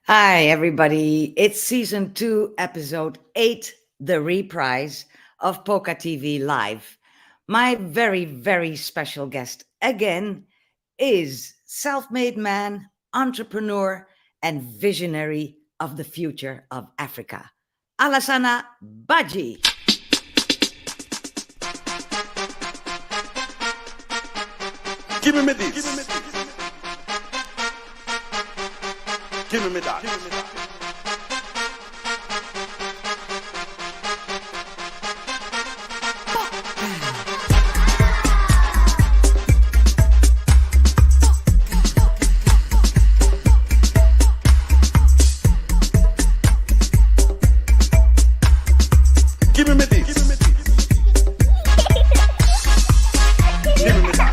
Hi, everybody. It's season 2, episode 8, the reprise of Poca TV Live. My very, very special guest again is self-made man, entrepreneur, and visionary of the future of Africa, Alasana Badjie. Give me this. Give me that. Give me this. Give me that.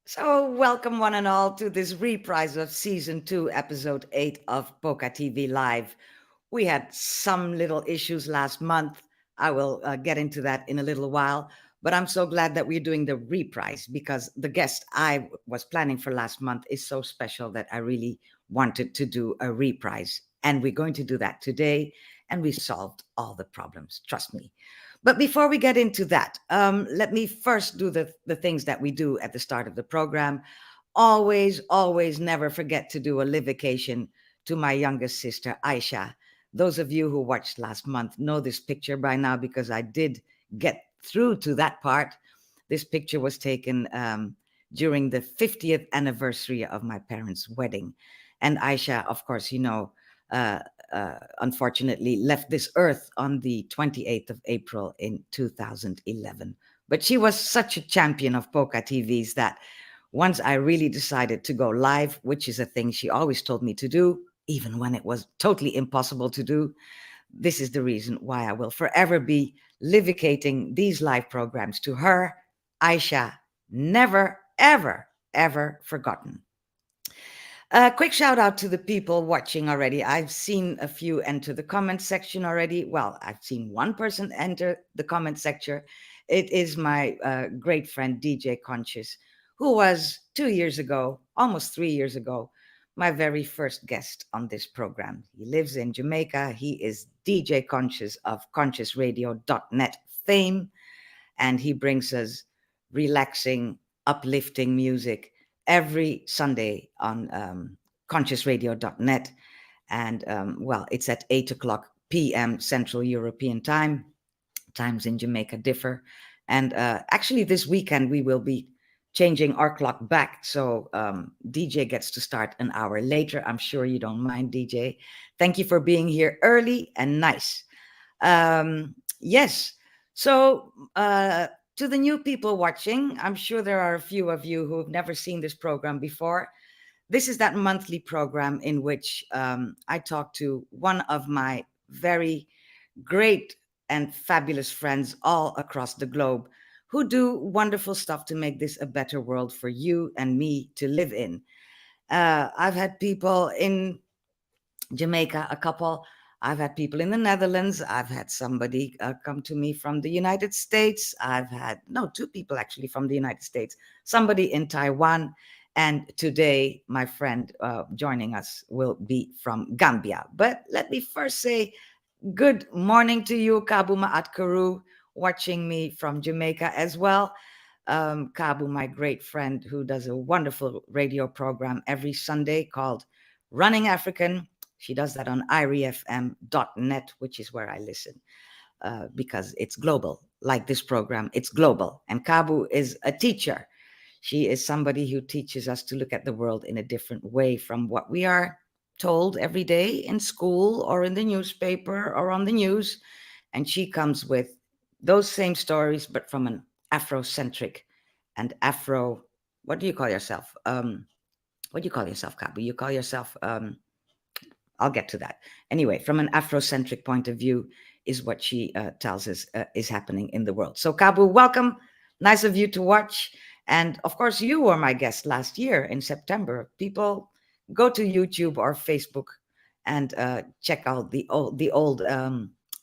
So, welcome one and all to this reprise of season 2, episode 8 of Poca TV Live. We had some little issues last month. I will get into that in a little while, but I'm so glad that we're doing the reprise because the guest I was planning for last month is so special that I really wanted to do a reprise. And we're going to do that today, and we solved all the problems, trust me. But before we get into that, let me first do the things that we do at the start of the program. Always, never forget to do a livication to my youngest sister, Aisha. Those of you who watched last month know this picture by now because I did get through to that part. This picture was taken during the 50th anniversary of my parents' wedding. And Aisha, of course, unfortunately left this earth on the 28th of April in 2011. But she was such a champion of Poca TVs that once I really decided to go live, which is a thing she always told me to do, even when it was totally impossible to do, this is the reason why I will forever be livicating these live programs to her, Aisha, never, ever, ever forgotten. A quick shout out to the people watching already. I've seen a few enter the comment section already. Well, I've seen one person enter the comment section. It is my great friend DJ Conscious, who was 2 years ago, almost 3 years ago, my very first guest on this program. He lives in Jamaica. He is DJ Conscious of consciousradio.net fame, and he brings us relaxing, uplifting music every Sunday on consciousradio.net. And it's at 8 o'clock p.m. Central European time. Times in Jamaica differ. And actually this weekend we will be changing our clock back. So DJ gets to start an hour later. I'm sure you don't mind, DJ. Thank you for being here early and nice. Yes. So to the new people watching, I'm sure there are a few of you who have never seen this program before. This is that monthly program in which I talk to one of my very great and fabulous friends all across the globe who do wonderful stuff to make this a better world for you and me to live in. I've had people in Jamaica, a couple. I've had people in the Netherlands. I've had somebody come to me from the United States. I've had, two people actually from the United States, somebody in Taiwan. And today, my friend joining us will be from Gambia. But let me first say good morning to you, Kabuma Atkuru, watching me from Jamaica as well. Kabu, my great friend, who does a wonderful radio program every Sunday called Running African. She does that on irefm.net, which is where I listen, because it's global. Like this program, it's global. And Kabu is a teacher. She is somebody who teaches us to look at the world in a different way from what we are told every day in school or in the newspaper or on the news. And she comes with those same stories, but from an Afrocentric and Afro, what do you call yourself? What do you call yourself, Kabu? You call yourself, I'll get to that. Anyway, from an Afrocentric point of view is what she tells us is happening in the world. So Kabu, welcome. Nice of you to watch. And of course, you were my guest last year in September. People, go to YouTube or Facebook and check out the old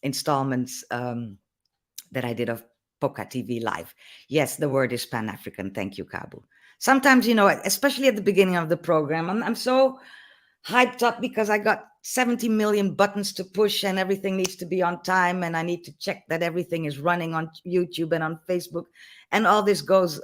installments that I did of PocaTV Live. Yes, the word is Pan-African. Thank you, Kabu. Sometimes, especially at the beginning of the program, I'm so hyped up because I got 70 million buttons to push and everything needs to be on time, and I need to check that everything is running on YouTube and on Facebook, and all this goes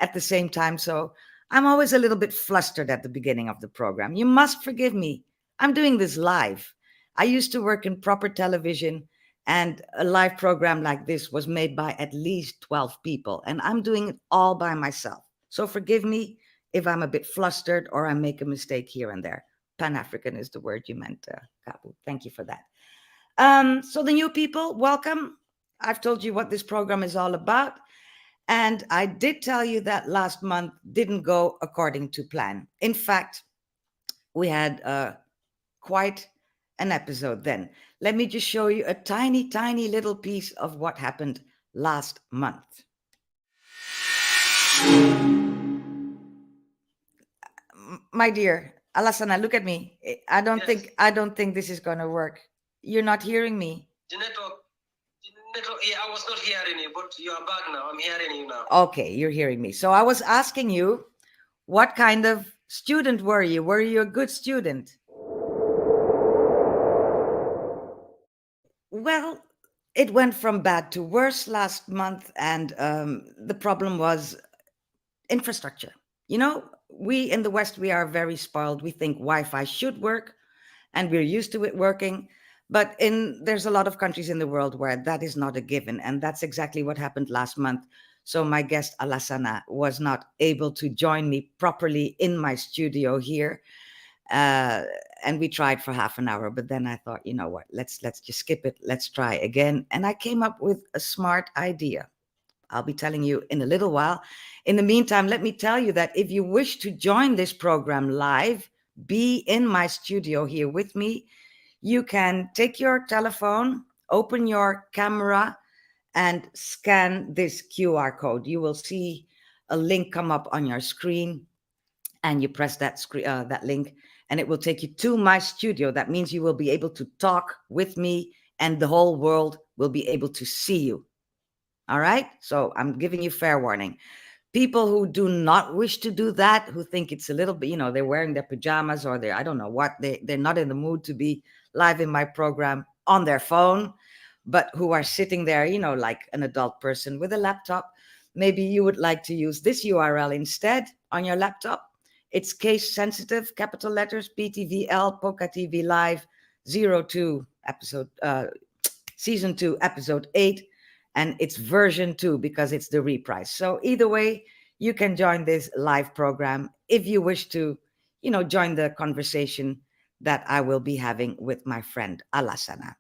at the same time. So I'm always a little bit flustered at the beginning of the program. You must forgive me. I'm doing this live. I used to work in proper television, and a live program like this was made by at least 12 people, and I'm doing it all by myself. So forgive me if I'm a bit flustered or I make a mistake here and there. Pan-African is the word you meant, Kapu. Thank you for that. So the new people, welcome. I've told you what this program is all about. And I did tell you that last month didn't go according to plan. In fact, we had quite an episode then. Let me just show you a tiny, tiny little piece of what happened last month. My dear Alasana, look at me. I don't think this is gonna work. You're not hearing me. The network, yeah, I was not hearing you, but you are back now. I'm hearing you now. Okay, you're hearing me. So I was asking you, what kind of student were you? Were you a good student? Well, it went from bad to worse last month, and the problem was infrastructure. We in the West, we are very spoiled. We think Wi-Fi should work, and we're used to it working. But there's a lot of countries in the world where that is not a given, and that's exactly what happened last month. So my guest Alasana was not able to join me properly in my studio here, and we tried for half an hour. But then I thought, you know what? Let's just skip it. Let's try again. And I came up with a smart idea. I'll be telling you in a little while. In the meantime, let me tell you that if you wish to join this program live, be in my studio here with me, you can take your telephone, open your camera, and scan this QR code. You will see a link come up on your screen, and you press that link, and it will take you to my studio. That means you will be able to talk with me, and the whole world will be able to see you. All right? So I'm giving you fair warning. People who do not wish to do that, who think it's a little bit, they're wearing their pajamas, or I don't know what, they're not in the mood to be live in my program on their phone, but who are sitting there, like an adult person with a laptop. Maybe you would like to use this URL instead on your laptop. It's case sensitive, capital letters, PTVL, PocaTV Live, 02 episode, season 2, episode 8. And it's version 2 because it's the reprise. So either way, you can join this live program if you wish to, join the conversation that I will be having with my friend Alasana.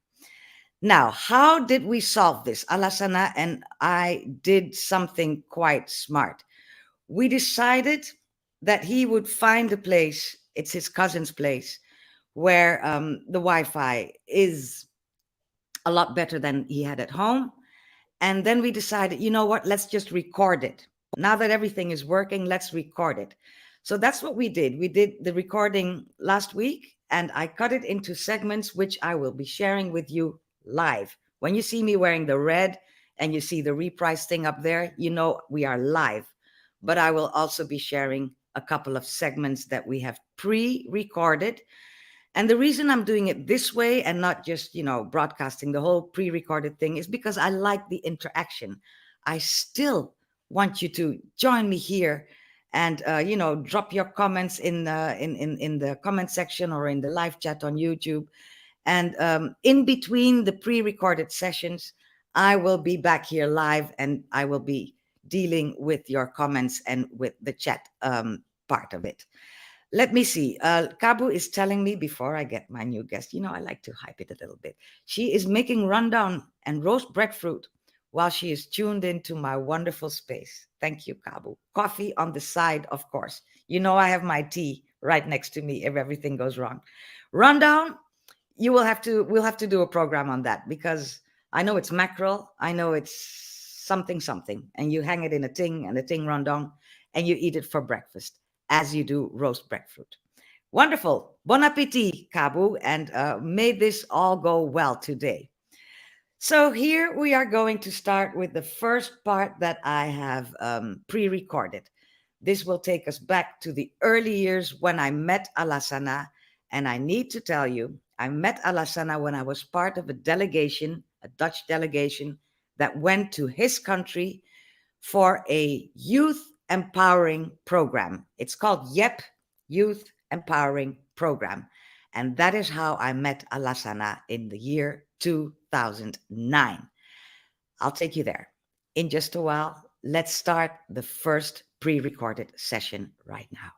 Now, how did we solve this? Alasana and I did something quite smart. We decided that he would find a place, it's his cousin's place, where the Wi-Fi is a lot better than he had at home. And then we decided, you know what, let's just record it. Now that everything is working, let's record it. So that's what we did. We did the recording last week, and I cut it into segments, which I will be sharing with you live. When you see me wearing the red and you see the reprise thing up there, we are live. But I will also be sharing a couple of segments that we have pre-recorded. And the reason I'm doing it this way and not just, broadcasting the whole pre-recorded thing is because I like the interaction. I still want you to join me here and, drop your comments in the comment section or in the live chat on YouTube. And in between the pre-recorded sessions, I will be back here live, and I will be dealing with your comments and with the chat part of it. Let me see. Kabu is telling me before I get my new guest, I like to hype it a little bit. She is making rundown and roast breadfruit while she is tuned into my wonderful space. Thank you, Kabu. Coffee on the side, of course. I have my tea right next to me if everything goes wrong. Rundown, we'll have to do a program on that, because I know it's mackerel. I know it's something something, and you hang it in a ting and a ting rondong, and you eat it for breakfast, as you do roast breadfruit. Wonderful. Bon appetit, Kabu, and may this all go well today. So here we are going to start with the first part that I have pre-recorded. This will take us back to the early years when I met Alasana, and I need to tell you, I met Alasana when I was part of a delegation, a Dutch delegation, that went to his country for a youth empowering program. It's called YEP, Youth Empowering Program. And that is how I met Alasana in the year 2009. I'll take you there. In just a while, let's start the first pre-recorded session right now.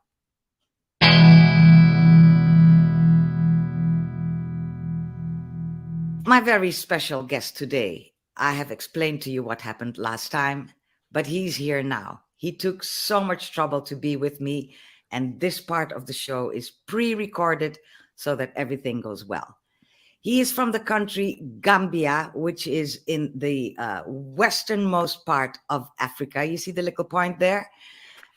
My very special guest today, I have explained to you what happened last time, but he's here now. He took so much trouble to be with me, and this part of the show is pre-recorded so that everything goes well. He is from the country Gambia, which is in the westernmost part of Africa. You see the little point there?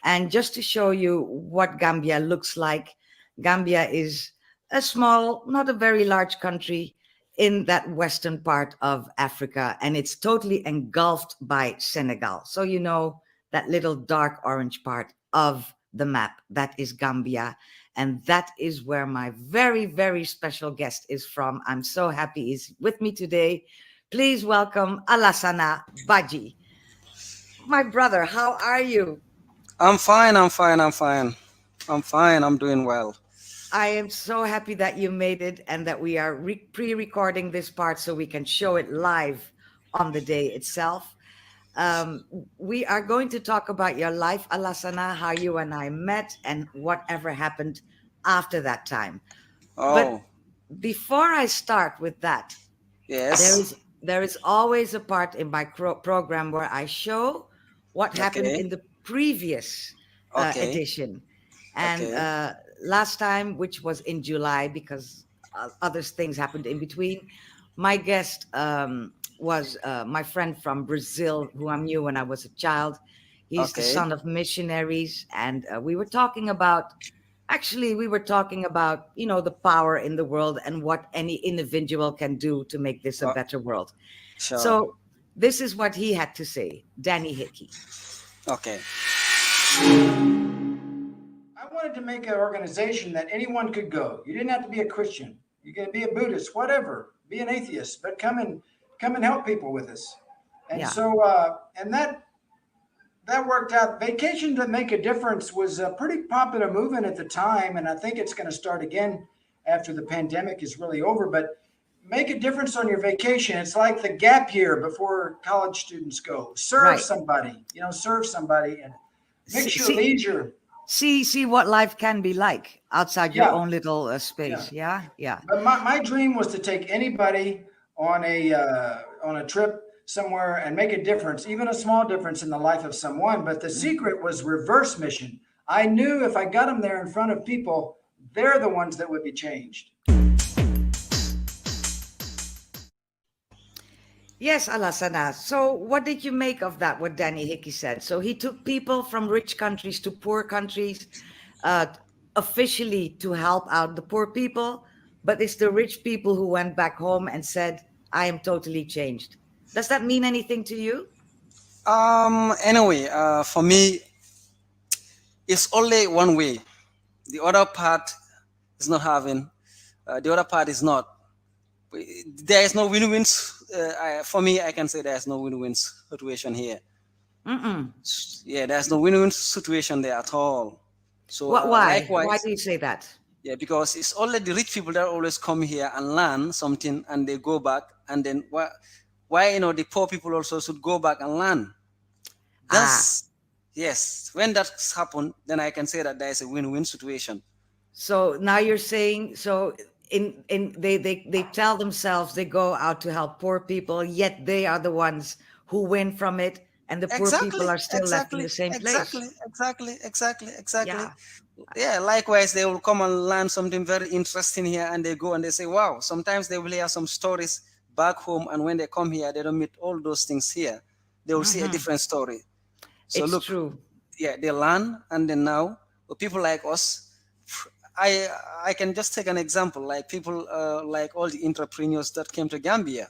And just to show you what Gambia looks like, Gambia is a small, not a very large country in that western part of Africa, and it's totally engulfed by Senegal. So you know that little dark orange part of the map, that is Gambia, and that is where my very, very special guest is from. I'm so happy he's with me today. Please welcome Alasana Badjie. My brother, how are you? I'm fine. I'm doing well. I am so happy that you made it and that we are pre-recording this part so we can show it live on the day itself. We are going to talk about your life, Alasana, how you and I met and whatever happened after that time. Oh, But before I start with that, yes. there is always a part in my program where I show what happened Okay. in the previous Okay. edition. And Okay. last time, which was in July, because other things happened in between, my guest was my friend from Brazil, who I knew when I was a child. He's the Okay. son of missionaries. And we were talking about, you know, the power in the world and what any individual can do to make this a better world. Sure. So this is what he had to say, Danny Hickey. Okay. I wanted to make an organization that anyone could go. You didn't have to be a Christian. You could be a Buddhist, whatever, be an atheist, but come and help people with us. And Yeah. so, and that worked out. Vacation to Make a Difference was a pretty popular movement at the time, and I think it's going to start again after the pandemic is really over. But make a difference on your vacation. It's like the gap year before college students go. Serve Right. somebody, serve somebody and mix your See- leisure. See what life can be like outside your Yeah. own little space. Yeah. But my dream was to take anybody on a trip somewhere and make a difference, even a small difference in the life of someone. But the secret was reverse mission. I knew if I got them there in front of people, they're the ones that would be changed. Yes, Alasana. So what did you make of that, what Danny Hickey said? So he took people from rich countries to poor countries, officially to help out the poor people, but it's the rich people who went back home and said, I am totally changed. Does that mean anything to you? Anyway, for me, it's only one way. The other part is not having. The other part is not. There is no win-win. For me, I can say there is no win-win situation here. Yeah, there's no win-win situation there at all. So Why? likewise, Why do you say that? yeah, because it's only the rich people that always come here and learn something and they go back, and then why the poor people also should go back and learn. That's yes. When that's happened, then I can say that there is a win-win situation. So now you're saying, so they tell themselves they go out to help poor people, yet they are the ones who win from it, and the poor people are still left in the same place. Exactly. Yeah, likewise, they will come and learn something very interesting here, and they go and they say, wow, sometimes they will hear some stories back home, and when they come here, they don't meet all those things here. they will see a different story. So It's look, true. yeah, they learn, and then now people like us, I can just take an example, like people like all the entrepreneurs that came to Gambia,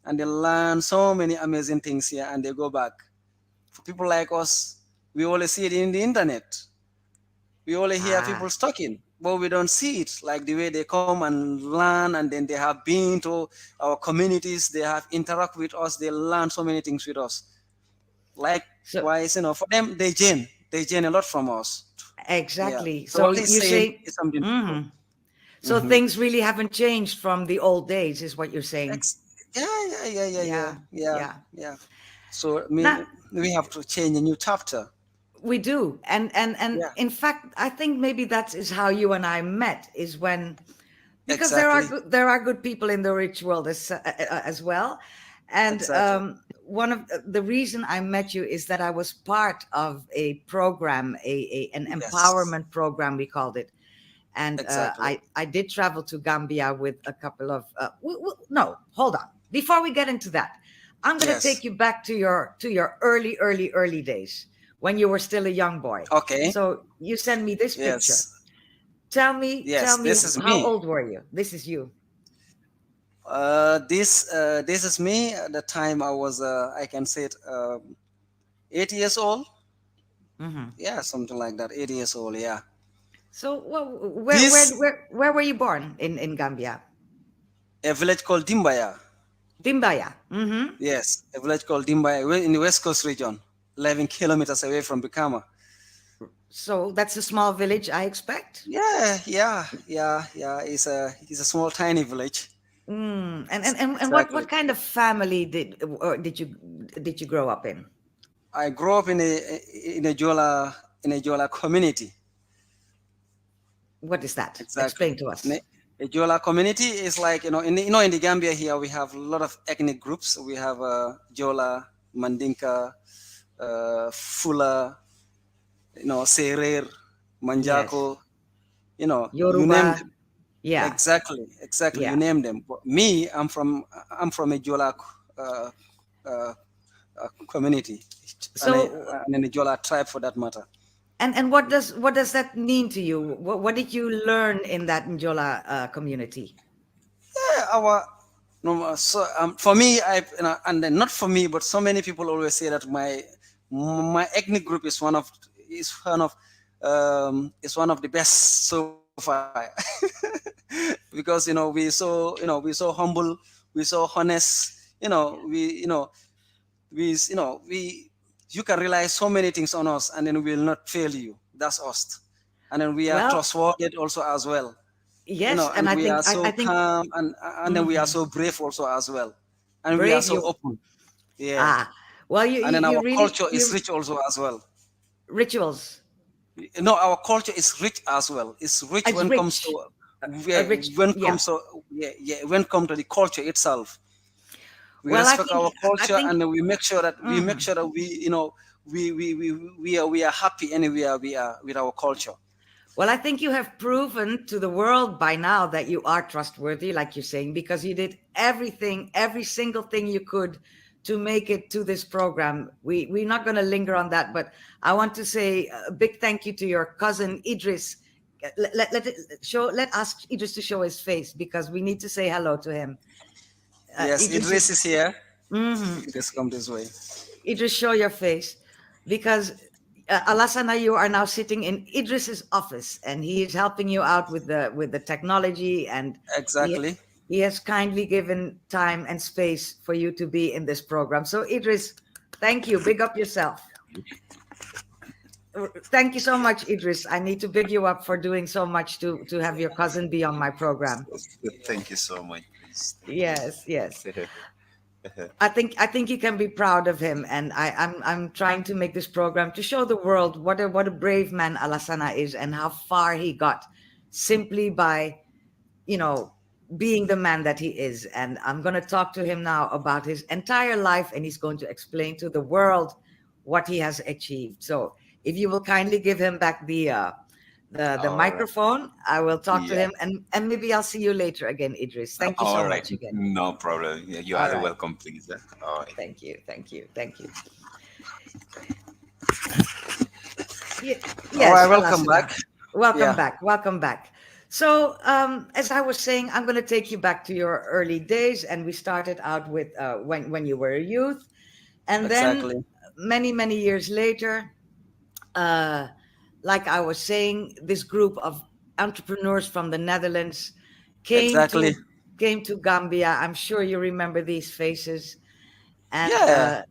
and they learn so many amazing things here, and they go back. For people like us, we only see it in the internet. We only hear Ah, people talking, but we don't see it like the way they come and learn, and then they have been to our communities, they have interact with us, they learn so many things with us. so Likewise, for them, they gain a lot from us. Yeah. exactly. So So what he's you saying say, is something true. so things really haven't changed from the old days, is what you're saying. Yeah. Yeah. So I Now, mean, we have to change a new chapter. we do, and Yeah, in fact, I think maybe that is how you and I met. Is when because exactly, there are good people in the rich world as well, and exactly, one of the reason I met you is that I was part of a program, an yes, empowerment program we called it, and exactly. I did travel to Gambia with a couple of no, hold on, before we get into that, I'm going to take Yes. you back to your early days when you were still a young boy. Okay. So you send me this picture. Yes. Tell Yes. me, This is how me. old were you? This is you. This is me. At the time I was, I can say it, 8 years old. Hmm. Yeah, something like that. 8 years old. Yeah. So, well, This where were you born in Gambia? a village called Dimbaya. Timbaya. Hmm. Yes, a village called Dimbaya. We're in the West Coast region, 11 kilometers away from Bikama. So that's a small village, I expect. Yeah. It's a small, tiny village. And what Exactly. kind of family did you grow up in? I grew up in a Jola community. What is that? Exactly. Explain to In us. a Jola community is like, in the Gambia here we have a lot of ethnic groups. We have Jola, Mandinka, Fula, Serer, Yes. Manjako. You name Yoruba. them. Yeah. Exactly. You Yeah. name them. But me, I'm from a Jola uh, uh, community, and, So and in the Jola tribe for that matter. and what does that mean to you? What did you learn in that Njola community? Yeah, our no, so for me, and then not for me, but so many people always say that my ethnic group is one of the best so far, because we so humble, we so honest, we you can rely so many things on us, and then we will not fail you. That's us, and then we are Well, trustworthy also as well, yes, and and I we think are so I think calm, and then we are mhm, so brave also as well, and we are brave so you. open. Yeah, Ah, well, and then you our really culture is you rich also as well. rituals. Our culture is rich as well. It's rich It's when it comes rich, to a yeah, rich. when it Yeah. comes to when it comes to the culture itself. We Well, respect our I culture, think. and then we make sure that Mhm. we are happy, and we are with our culture. Well, I think you have proven to the world by now that you are trustworthy, like you're saying, because you did everything, every single thing you could to make it to this program. We're not going to linger on that, but I want to say a big thank you to your cousin Idris. Let ask Idris to show his face because we need to say hello to him. Yes, Idris is. Idris is here. Mhm. Idris, come this way. Idris, show your face because Alasana, you are now sitting in Idris's office, and he is helping you out with the technology, and he Exactly. he has kindly given time and space for you to be in this program. So Idris, thank you. Big up yourself. Thank you so much, Idris. I need to big you up for doing so much to have your cousin be on my program. Thank you so much, please. Yes, yes. Thank you. I think you can be proud of him, and I'm trying to make this program to show the world what a brave man Alasana is and how far he got simply by you know being the man that he is. And I'm going to talk to him now about his entire life, and he's going to explain to the world what he has achieved. So if you will kindly give him back the All right. microphone. I will talk to Yeah. him, and maybe I'll see you later again, Idris. Thank you so All right. much again. No problem. Yeah, you All are right. welcome, please. All right. Thank you. Thank you. Thank you. Ye- All Yes, right, welcome Alasana. back. Welcome Yeah, back. Welcome back. So, as I was saying, I'm going to take you back to your early days, and we started out with when you were a youth, and then exactly. many years later, like I was saying, this group of entrepreneurs from the Netherlands came Exactly. to Gambia. I'm sure you remember these faces, and Yeah,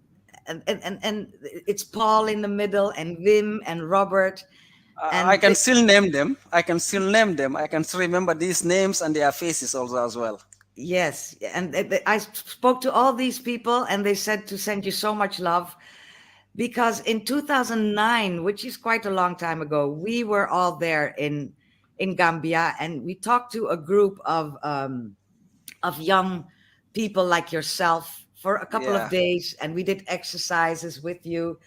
and it's Paul in the middle, and Wim and Robert, I and can still name them. I can still name them. I can still remember these names and their faces also as well. yes, and I spoke to all these people, and they said to send you so much love, because in 2009, which is quite a long time ago, we were all there in Gambia, and we talked to a group of young people like yourself for a couple of Yeah, days, and we did exercises with you,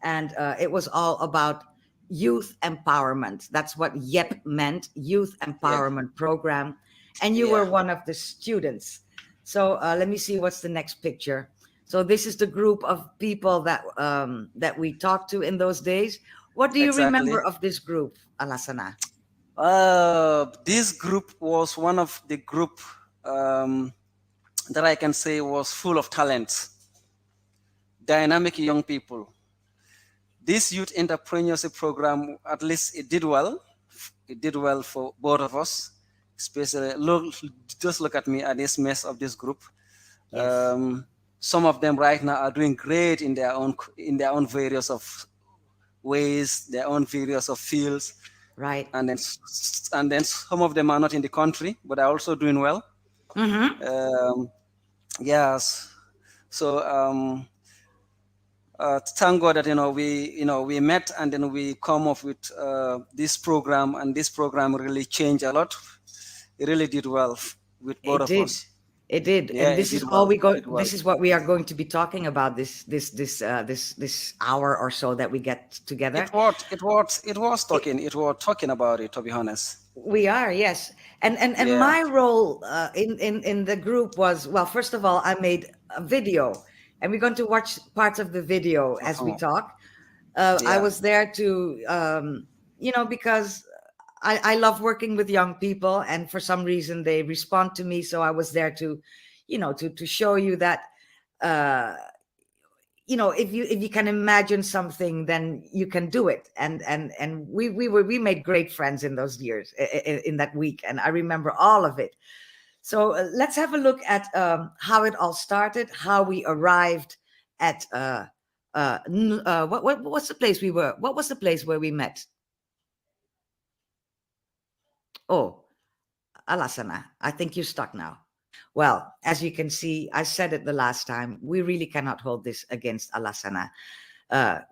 and it was all about youth empowerment. That's what YEP meant, Youth yeah, Empowerment Program, and you were yeah, one of the students. So let me see what's the next picture. So this is the group of people that we talked to in those days. What do you exactly. remember of this group, Alasana? This group was one of the group um, that I can say was full of talent, dynamic young people. This youth entrepreneurship program, at least it did well. It did well for both of us. Especially, just look at me at this mess of this group. Yes, Some of them right now are doing great in their own various of ways, their own various of fields, right. and then some of them are not in the country, but are also doing well. Mm-hmm. Yes. So thank God that we met and then we come up with this program, and this program really changed a lot. It really did well with both It of did. us. It did. Yeah, And it this did is all well. we go It did well. this is what we are going to be talking about this hour or so that we get together. It was talking about it, to be honest. We are, yes. And Yeah. my role in the group was, well, first of all, I made a video, and we're going to watch parts of the video as we Uh-huh. talk. I Yeah. was there to because I love working with young people, and for some reason they respond to me. So I was there to, to show you that, if you can imagine something, then you can do it. And we made great friends in those years, in that week, and I remember all of it. So let's have a look at how it all started, how we arrived at what's the place we were? What was the place where we met? Oh, Alasana, I think you're stuck now. Well, as you can see, I said it the last time, we really cannot hold this against Alasana.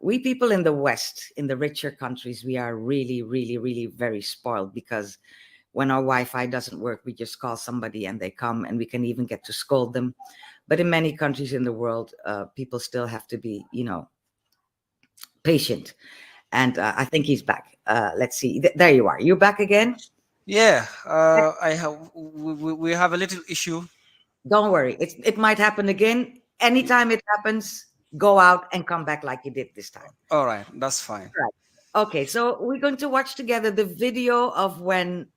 We people in the West, in the richer countries, we are really very spoiled, because when our Wi-Fi doesn't work, we just call somebody and they come, and we can even get to scold them. But in many countries in the world, people still have to be, patient. And I think he's back. Let's see. There you are. You're back again? Yeah. We have a little issue. Don't worry. It might happen again. Anytime it happens, go out and come back like you did this time. All right, that's fine. Right. Okay, so we're going to watch together the video of when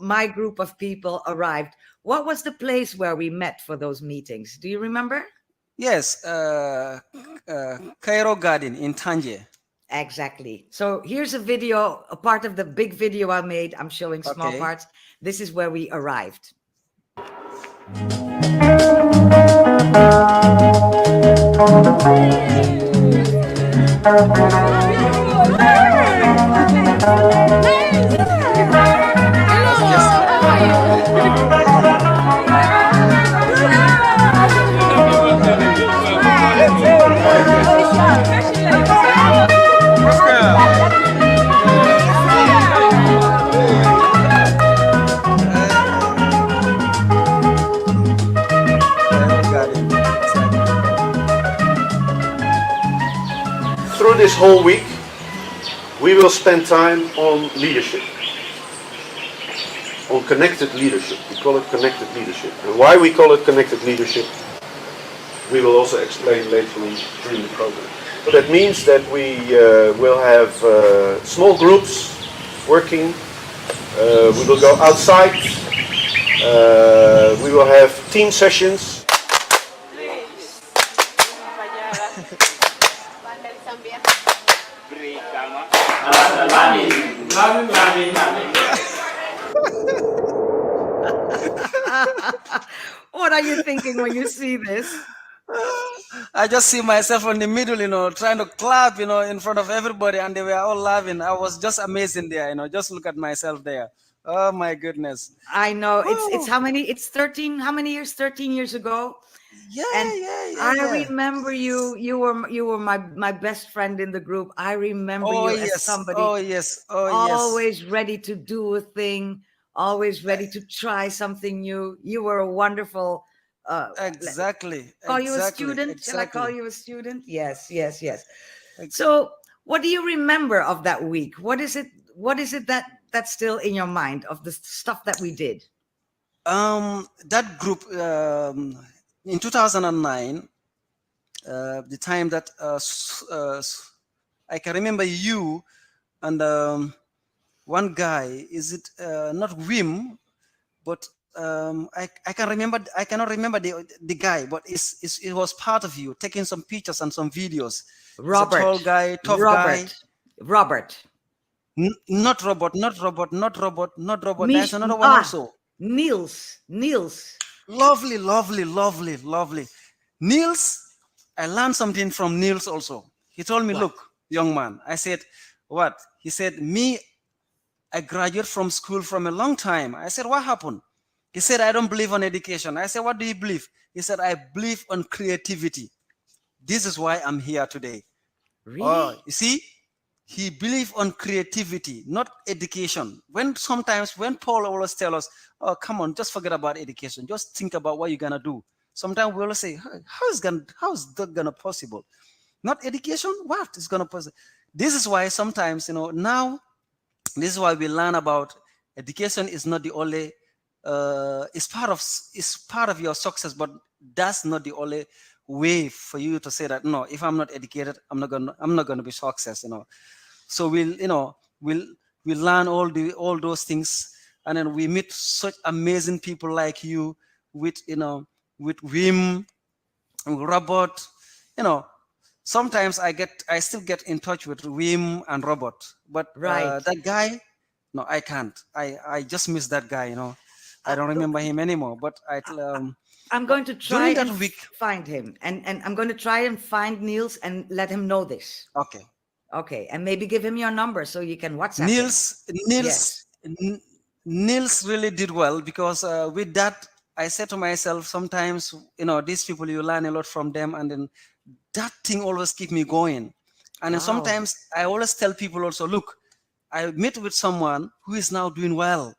my group of people arrived. What was the place where we met for those meetings? Do you remember? Yes, Cairo Garden in Tangier. Exactly. So here's a video, a part of the big video I made. I'm showing small Okay. parts. This is where we arrived. Cairo Garden. Through this whole week, we will spend time on leadership. on connected leadership. We call it connected leadership. And why we call it connected leadership, we will also explain later on during the program. That means that we will have small groups working. We will go outside. We will have team sessions. What are you thinking when you see this? I just see myself in the middle, trying to clap, in front of everybody, and they were all laughing. I was just amazing there, just look at myself there. Oh my goodness. I know it's how many? It's 13. How many years? 13 years ago. Yeah, And yeah. I remember you. You were my best friend in the group. I remember you as somebody. Oh yes. Always ready to do a thing. Always ready to try something new. You were a wonderful. Exactly. Call you a student? Exactly. Shall I call you a student? Yes. So, what do you remember of that week? What is it? What is it that's still in your mind of the stuff that we did? That group in 2009, the time that I can remember you and one guy. Is it not Wim? But I cannot remember the guy, but it was part of you taking some pictures and some videos. Robert, it's a tall guy, tough guy. Robert. Not Robert. There's another one also. Niels. Lovely. Niels, I learned something from Niels also. He told me, look, young man. I said, what? He said, me, I graduated from school from a long time. I said, what happened? He said, I don't believe on education. I said, what do you believe? He said, I believe on creativity. This is why I'm here today. Really? You see, he believed on creativity, not education. Sometimes when Paul always tells us, oh, come on, just forget about education. Just think about what you're going to do. Sometimes we always say, how is that going to possible? Not education? What is going to possible? This is why sometimes, now, this is why we learn about education is not the only, it's part of your success, but that's not the only way for you to say that, no, if I'm not educated, I'm not gonna be success, So we'll learn all those things, and then we meet such amazing people like you with Wim, Robert, Sometimes I still get in touch with Wim and Robert, but that guy, no, I can't. I just miss that guy, I don't remember him anymore. But I'm going to try and find him, and I'm going to try and find Niels and let him know this. Okay, and maybe give him your number so you can WhatsApp him. Niels really did well, because with that, I said to myself, sometimes, these people, you learn a lot from them, and then that thing always keep me going. And then sometimes I always tell people also, look, I met with someone who is now doing well.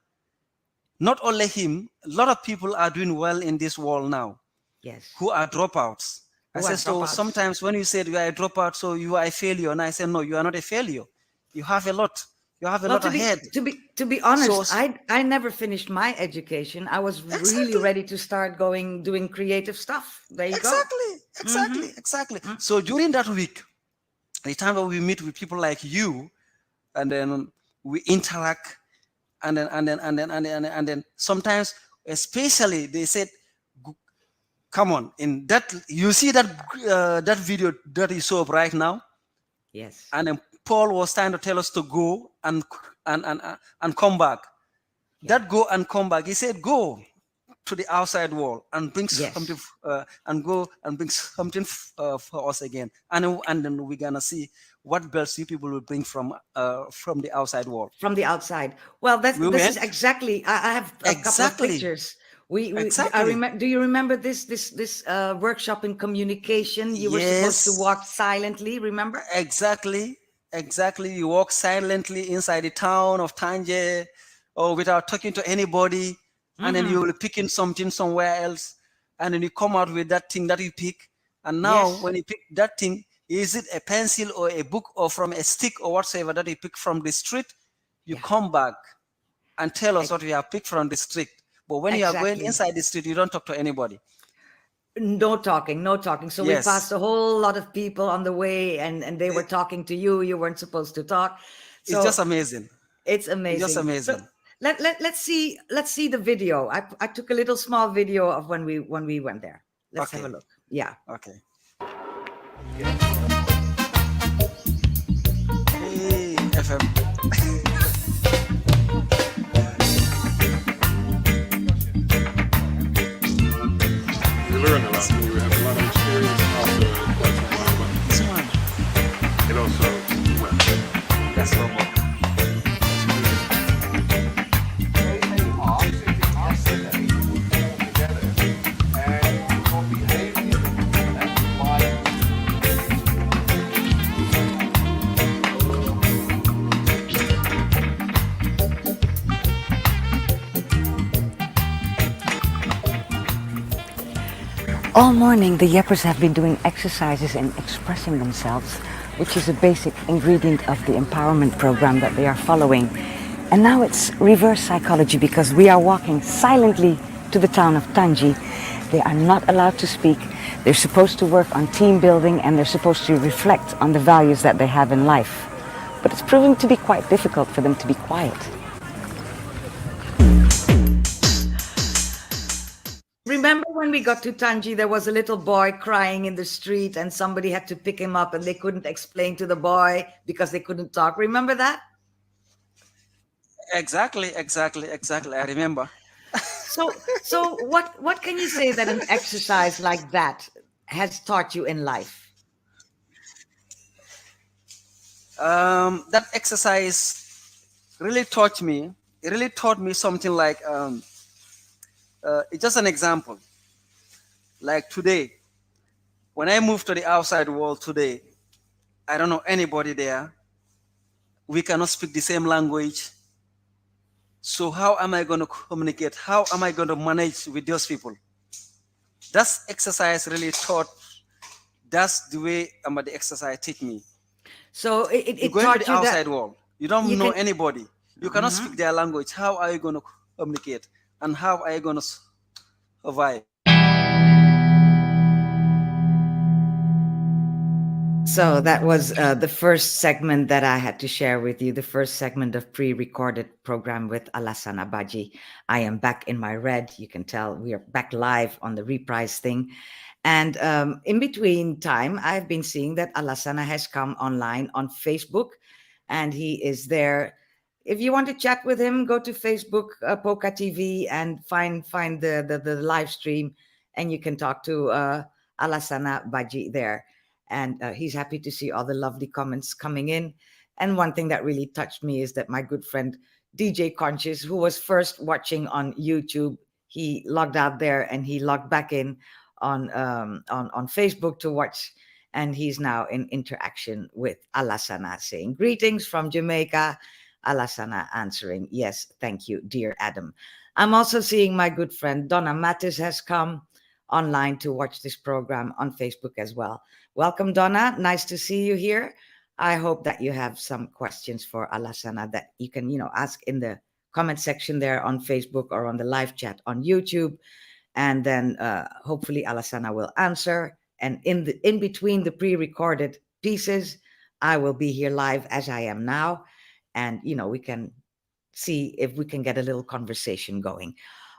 Not only him, a lot of people are doing well in this world now. Yes. Who are dropouts. I said, so sometimes when you said you are a dropout, so you are a failure. And I said, no, you are not a failure. You have a lot. You have a lot ahead. To be honest, I never finished my education. I was really ready to start doing creative stuff. There you go. Exactly. So during that week, the time that we meet with people like you, and then we interact, and then sometimes, especially, they said, come on, in that, you see that video that you saw right now? Yes. And then Paul was trying to tell us to go and come back. Yeah. That go and come back. He said, go to the outside world and bring something, and go and bring something for us again. And then we're gonna see what belts you people will bring from the outside world. From the outside. Well, this is exactly. I have a couple of pictures. I remember. Do you remember this workshop in communication? You were supposed to walk silently. Remember? Exactly. You walk silently inside the town of Tanje, or without talking to anybody, and then you will pick in something somewhere else, and then you come out with that thing that you pick. And now, when you pick that thing, is it a pencil or a book or from a stick or whatsoever that you pick from the street? You come back. and tell us what we have picked from the street. But when you are going Exactly. inside the street, you don't talk to anybody. No talking, no talking. So we Yes. passed a whole lot of people on the way, and they were talking to you. You weren't supposed to talk. So It's just amazing. it's amazing. It's just amazing. So let's see the video. I took a little small video of when we went there. Let's have a Okay. look. Yeah. Okay. Hey, FM. You learn a lot. You have a lot of experience. Also, that's a lot of, This one. and also, well, That's normal. All morning, the Yeppers have been doing exercises and expressing themselves, which is a basic ingredient of the empowerment program that they are following. And now it's reverse psychology because we are walking silently to the town of Tangi. They are not allowed to speak. They're supposed to work on team building and they're supposed to reflect on the values that they have in life. But it's proving to be quite difficult for them to be quiet. Remember when we got to Tangi, there was a little boy crying in the street and somebody had to pick him up and they couldn't explain to the boy because they couldn't talk. Remember that? Exactly. I remember. So what can you say that an exercise like that has taught you in life? That exercise really taught me. It really taught me something like it's just an example. Like today, when I move to the outside world today, I don't know anybody there. We cannot speak the same language. So how am I going to communicate? How am I going to manage with those people? That exercise really taught. That's the way the exercise teach me. So it You go into taught the you outside that world. You don't you know can- anybody. You cannot speak their language. How are you going to communicate? And how are you going to survive? So that was the first segment that I had to share with you, the first segment of pre-recorded program with Alasana Badjie. I am back in my red. You can tell we are back live on the reprise thing. And in between time, I've been seeing that Alasana has come online on Facebook and he is there. If you want to chat with him, go to Facebook, PocaTV, and find the live stream and you can talk to Alasana Badjie there. And he's happy to see all the lovely comments coming in. And one thing that really touched me is that my good friend DJ Conscious, who was first watching on YouTube, he logged out there and he logged back in on Facebook to watch. And he's now in interaction with Alasana, saying greetings from Jamaica. Alasana answering, yes, thank you, dear Adam. I'm also seeing my good friend Donna Mattis has come online to watch this program on Facebook as well. Welcome, Donna. Nice to see you here. I hope that you have some questions for Alasana that you can, ask in the comment section there on Facebook or on the live chat on YouTube. And then hopefully Alasana will answer. And in between the pre-recorded pieces, I will be here live as I am now. And, we can see if we can get a little conversation going.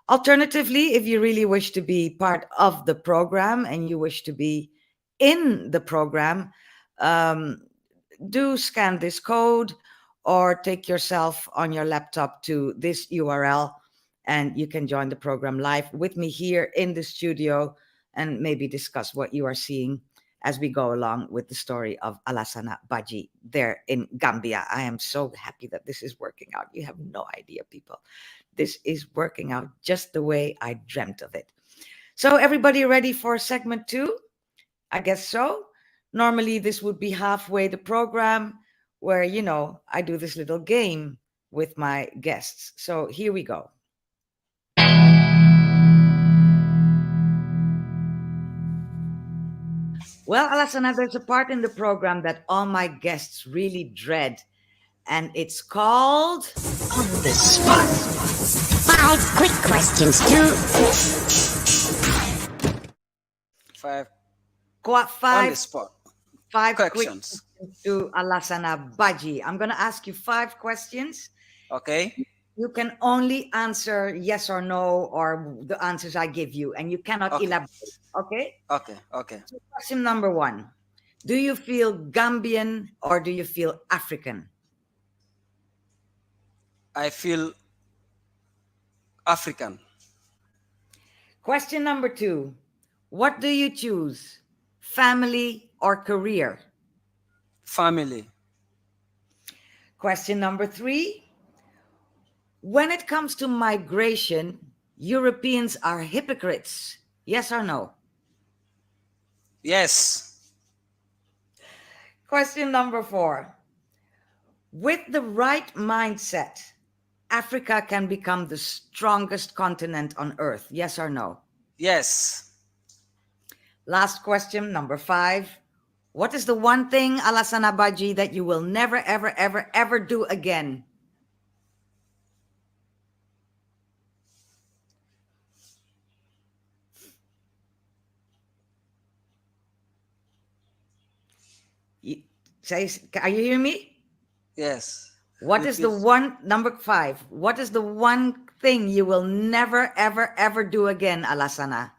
Alternatively, if you really wish to be part of the program and you wish to be in the program, do scan this code or take yourself on your laptop to this URL and you can join the program live with me here in the studio and maybe discuss what you are seeing as we go along with the story of Alasana Badjie there in Gambia. I am so happy that this is working out. You have no idea, people. This is working out just the way I dreamt of it. So everybody ready for segment 2? I guess so. Normally this would be halfway the program where, I do this little game with my guests. So here we go. Well, Alasana, there's a part in the program that all my guests really dread, and it's called On the spot. 5 quick questions to... 5 Qua- on the Five, spot. five quick Questions. questions to Alasana Badjie. I'm going to ask you 5 questions. Okay. You can only answer yes or no, or the answers I give you, and you cannot Okay. elaborate. Okay? Okay. Okay. So question number 1. Do you feel Gambian or do you feel African? I feel African. Question number 2. What do you choose? Family or career? Family. Question number 3. When it comes to migration, Europeans are hypocrites. Yes or no? Yes. Question number 4. With the right mindset, Africa can become the strongest continent on earth. Yes or no? Yes. Last question, number 5. What is the one thing, Alasana Badjie, that you will never, ever, ever, ever do again? Are you hearing me? Yes. What is the one, number 5, what is the one thing you will never, ever, ever do again, Alasana?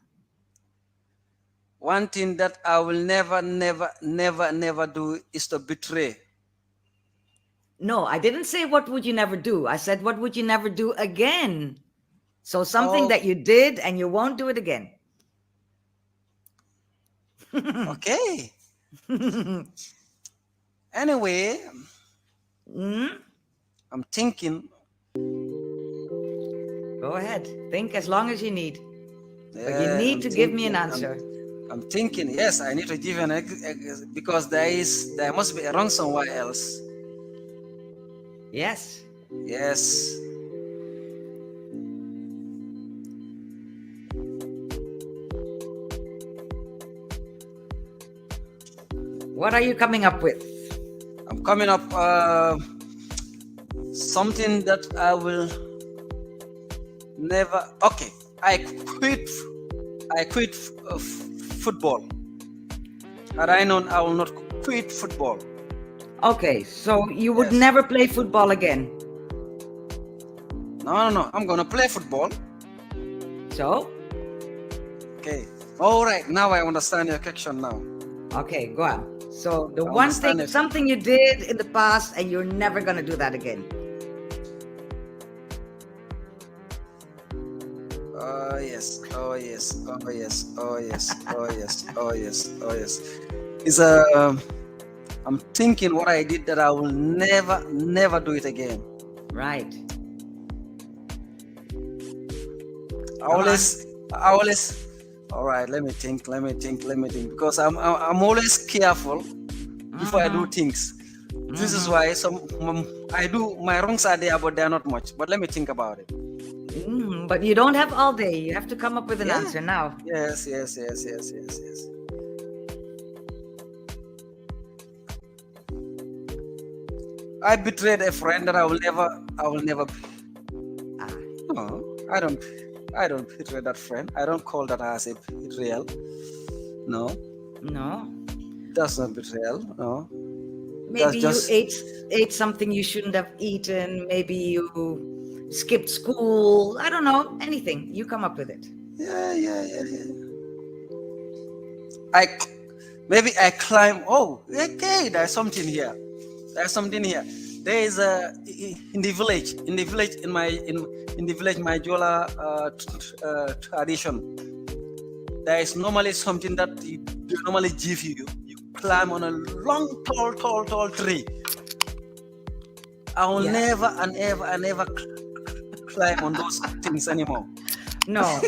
One thing that I will never, never, never, never do is to betray. No, I didn't say what would you never do. I said, what would you never do again? So something that you did and you won't do it again. Okay. Anyway, I'm thinking. Go ahead. Think as long as you need. But you Yeah, need to give me an answer. I'm thinking, yes, I need to give an because there must be a wrong somewhere else. Yes. Yes. What are you coming up with? I'm coming up something that I will never. Okay, I quit football. And I know I will not quit football. Okay, so you would never play football again? No. I'm gonna play football. So? Okay. All right. Now I understand your question now. Okay, go on. So the one thing, something you did in the past and you're never gonna do that again. Oh yes. Oh yes. Oh yes. Oh yes. Oh yes. Oh yes. Oh yes. It's I'm thinking what I did that I will never, never do it again. Right. I always. All right. Let me think. Because I'm always careful before I do things. This is why I do my wrongs are there, but they're not much. But let me think about it. But you don't have all day. You have to come up with an answer now. Yes. I betrayed a friend that I will never. No, I don't betray that friend. I don't call that as a betrayal. No. That's not betrayal. No. Maybe you ate something you shouldn't have eaten. Maybe you skipped school. I don't know. Anything. You come up with it. Yeah. Maybe I climb. Oh, okay. There's something here. There is in the village, my Jola tradition. There is normally something that you normally give you. You climb on a long, tall tree. I will never climb on those things anymore. No.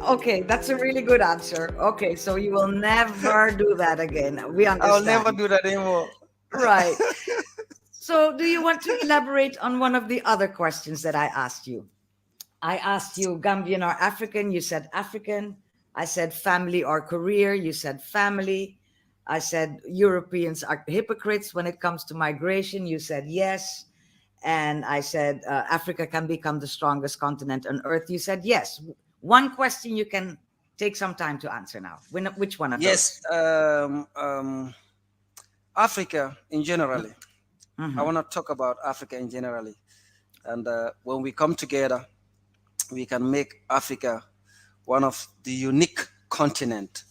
Okay, that's a really good answer. Okay, so you will never do that again. We understand. I'll never do that anymore. Right. So do you want to elaborate on one of the other questions that I asked you? I asked you Gambian or African. You said African. I said family or career. You said family. I said Europeans are hypocrites when it comes to migration. You said yes. and I said, Africa can become the strongest continent on earth. You said yes. One question you can take some time to answer now. Which one of Yes, Africa in generally. those? I want to talk about Africa in generally. And when we come together, we can make Africa one of the unique continent.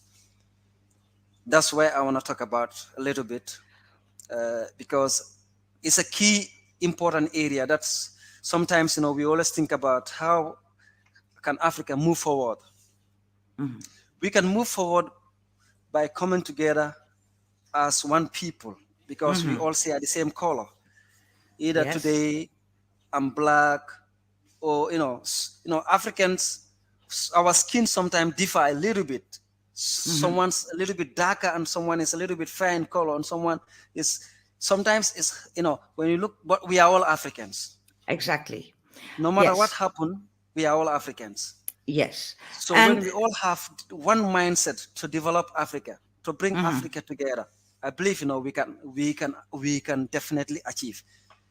That's why I want to talk about a little bit, because it's a key important area. That's sometimes, we always think about how can Africa move forward. We can move forward by coming together as one people, because we all share the same color. Either Yes. today I'm black, or Africans, our skin sometimes differ a little bit. Someone's a little bit darker, and someone is a little bit fair in color, and someone is sometimes is when you look, but we are all Africans. Exactly. No matter Yes. what happened, we are all Africans. Yes. So And when we all have one mindset to develop Africa, to bring Africa together, I believe we can definitely achieve.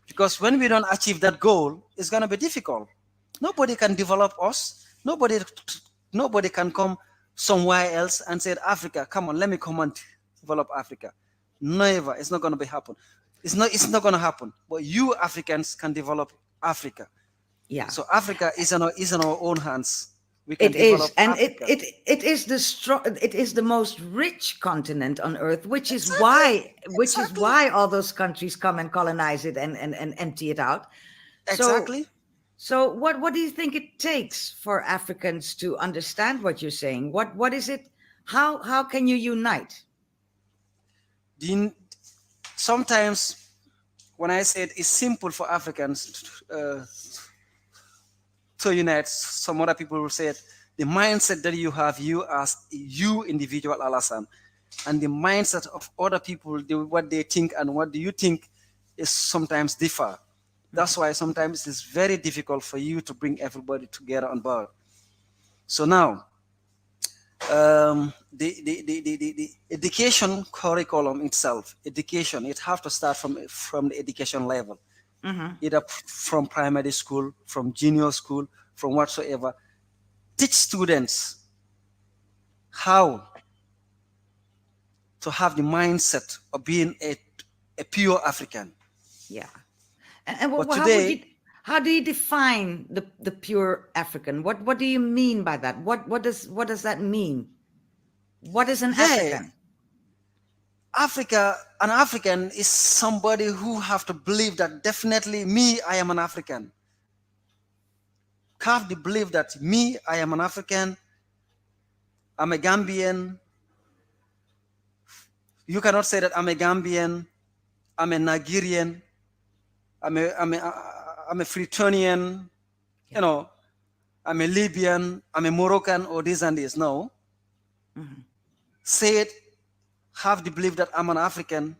Because when we don't achieve that goal, it's gonna be difficult. Nobody can develop us. Nobody can come somewhere else and say, Africa, come on, let me come and develop Africa. Never. It's not gonna be happen. It's not gonna happen. But you Africans can develop Africa. yeah. So Africa is in our own hands. We can It is, develop and Africa. it is the most rich continent on earth, which is why all those countries come and colonize it and empty it out. Exactly. So what do you think it takes for Africans to understand what you're saying? What is it? How can you unite? Sometimes when I said it's simple for Africans to unite, some other people will say the mindset that you have, you as you individual Alasan, and the mindset of other people, what they think and what do you think, is sometimes differ. That's why sometimes it's very difficult for you to bring everybody together on board. So now, the education curriculum itself, it have to start from the education level, either from primary school, from junior school, from whatsoever. Teach students how to have the mindset of being a pure African. Yeah. And But how do you define the pure African? What do you mean by that? What does that mean? What is an African? An African is somebody who have to believe that definitely me, I am an African. Have the belief that me, I am an African. I'm a Gambian. You cannot say that I'm a Gambian. I'm a Nigerian. I'm a Fritonian. I'm a Libyan. I'm a Moroccan, or this and this. No. Say it. Have the belief that I'm an African.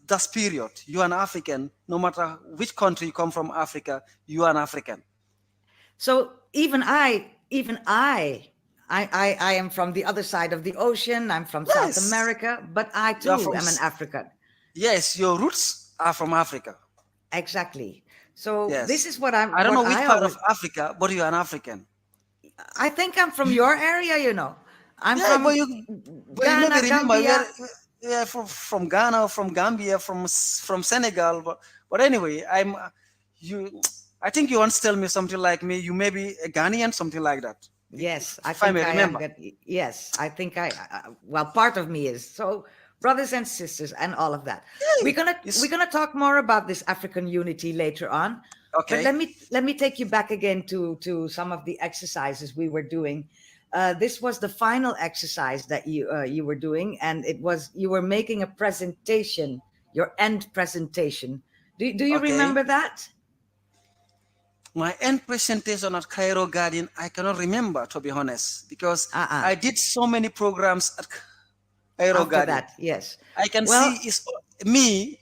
That's period. You are an African. No matter which country you come from, Africa, you are an African. So even I am from the other side of the ocean. I'm from South America, but I too am an African. Yes, your roots are from Africa. Exactly. So yes. This is what I'm. I don't know which part of Africa, but you're an African. I think I'm from your area. I'm from but you Ghana, Gambia. From Ghana, from Gambia, from Senegal. But anyway, I think you once tell me something like me. You may be a Ghanaian, something like that. Yes, I remember. Yes, I think well, part of me is. So brothers and sisters and all of that. We're gonna talk more about this African unity later on. Okay. But let me take you back again to some of the exercises we were doing. This was the final exercise that you were doing, and you were making a presentation, your end presentation. Do you remember that? My end presentation at Cairo Guardian, I cannot remember, to be honest, because I did so many programs at Cairo Guardian. That, yes. I can see it's me.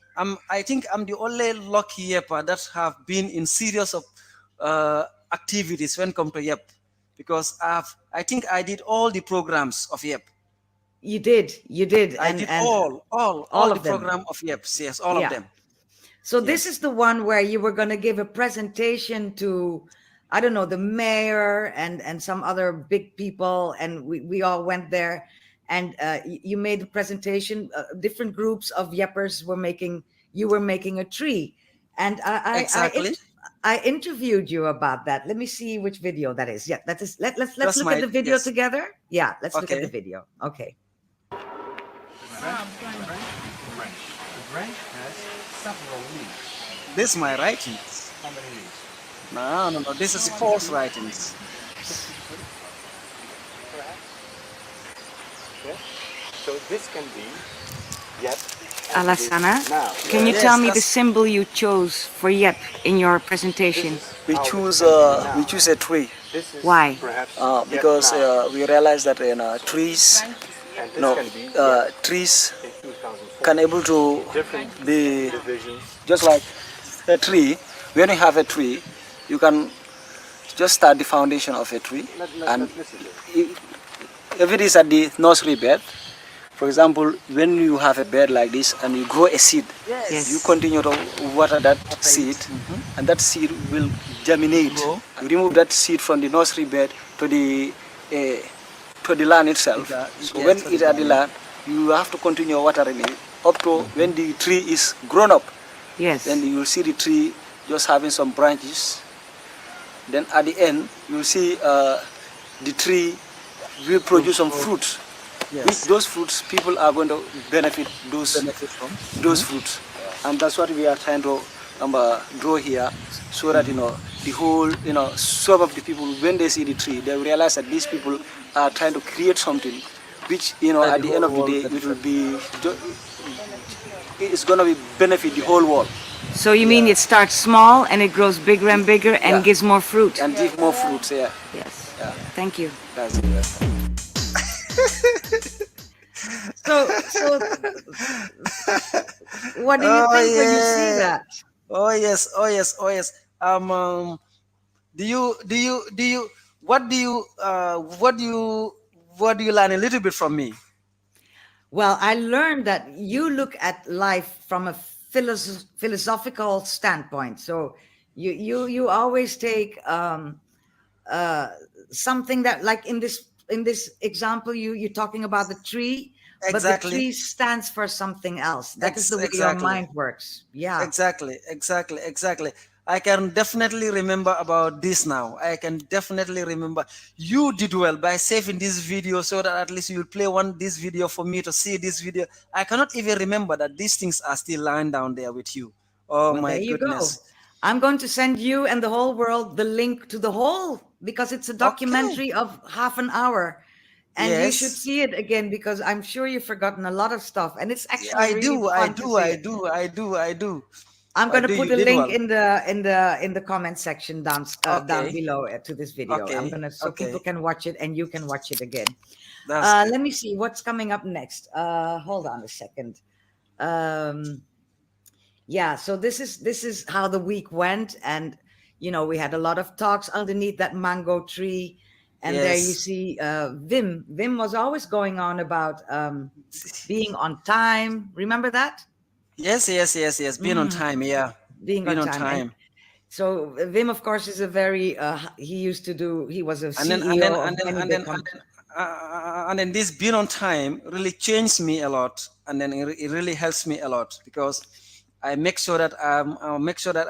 I think I'm the only lucky YEPA that have been in series of activities when it comes to YEP, because I think I did all the programs of YEP. You did. I did all the program of YEPs. Yes, all of them. So this is the one where you were going to give a presentation to, I don't know, the mayor and some other big people, and we all went there, and you made a presentation. Different groups of Yeppers were making. You were making a tree, and Exactly. I interviewed you about that. Let me see which video that is. Yeah, that is. Let's That's look at the video yes. together. Yeah, let's look at the Okay. video. Okay. The branch has several leaves. This is my writings. How many leaves? No. This is false writings. So this can be yet. Alasana, Now, can you Yes, tell me the that's- symbol you chose for Yep in your presentation? We choose a tree this is Why? perhaps because yet now. we realize that trees, And this can be trees in 2004. can able to Different be divisions. just like a tree. When you have a tree, you can just start the foundation of a tree, and Let's listen to it. if it is at the nursery bed, for example, when you have a bed like this and you grow a seed, Yes. you continue to water that seed, and that seed will germinate. You remove that seed from the nursery bed to the land itself. So when it at the land, you have to continue watering it up to when the tree is grown up. Yes. Then you will see the tree just having some branches. Then at the end, you will see the tree will produce some fruits. Which those fruits, people are going to benefit from those fruits, and that's what we are trying to draw here, so that the whole some of the people, when they see the tree, they will realize that these people are trying to create something, which at the end of the day, it will be it's going to be benefit the whole world So you mean it starts small and it grows bigger and bigger and Yeah. gives more fruit? and give more fruits. Yeah, Yes. Yeah. Thank you. that's it. Yeah. So what do you Oh, think when you see yeah. that? Oh yes. What do you learn a little bit from me? Well, I learned that you look at life from a philosophical standpoint. So you always take something that, like in this example, you're talking about the tree, but the Exactly. tree stands for something else. That is the way your Exactly. mind works. Yeah. Exactly. I can definitely remember about this now. I can definitely remember. You did well by saving this video so that at least you'll play this video for me to see this video. I cannot even remember that these things are still lying down there with you. Oh Well, my there you goodness. go. I'm going to send you and the whole world the link to the whole, because it's a documentary of half an hour. And you should Yes. see it again, because I'm sure you've forgotten a lot of stuff. And it's actually I really do. fun to see it. I do. I'm going to do, put you a did link well. in the comment section down Okay. below to this video. I'm Okay, gonna so people okay. can watch it and you can watch it again. That's good. Let me see what's coming up next. Hold on a second. Yeah, so this is how the week went, and we had a lot of talks underneath that mango tree, and there you Yes. see Vim. Vim was always going on about being on time. Remember that? Yes. Being on time, yeah. Being Being on on time. And time. so Wim, of course, is a very he was a And then CEO of many big companies. and then this being on time really changed me a lot, and then it really helps me a lot, because I make sure that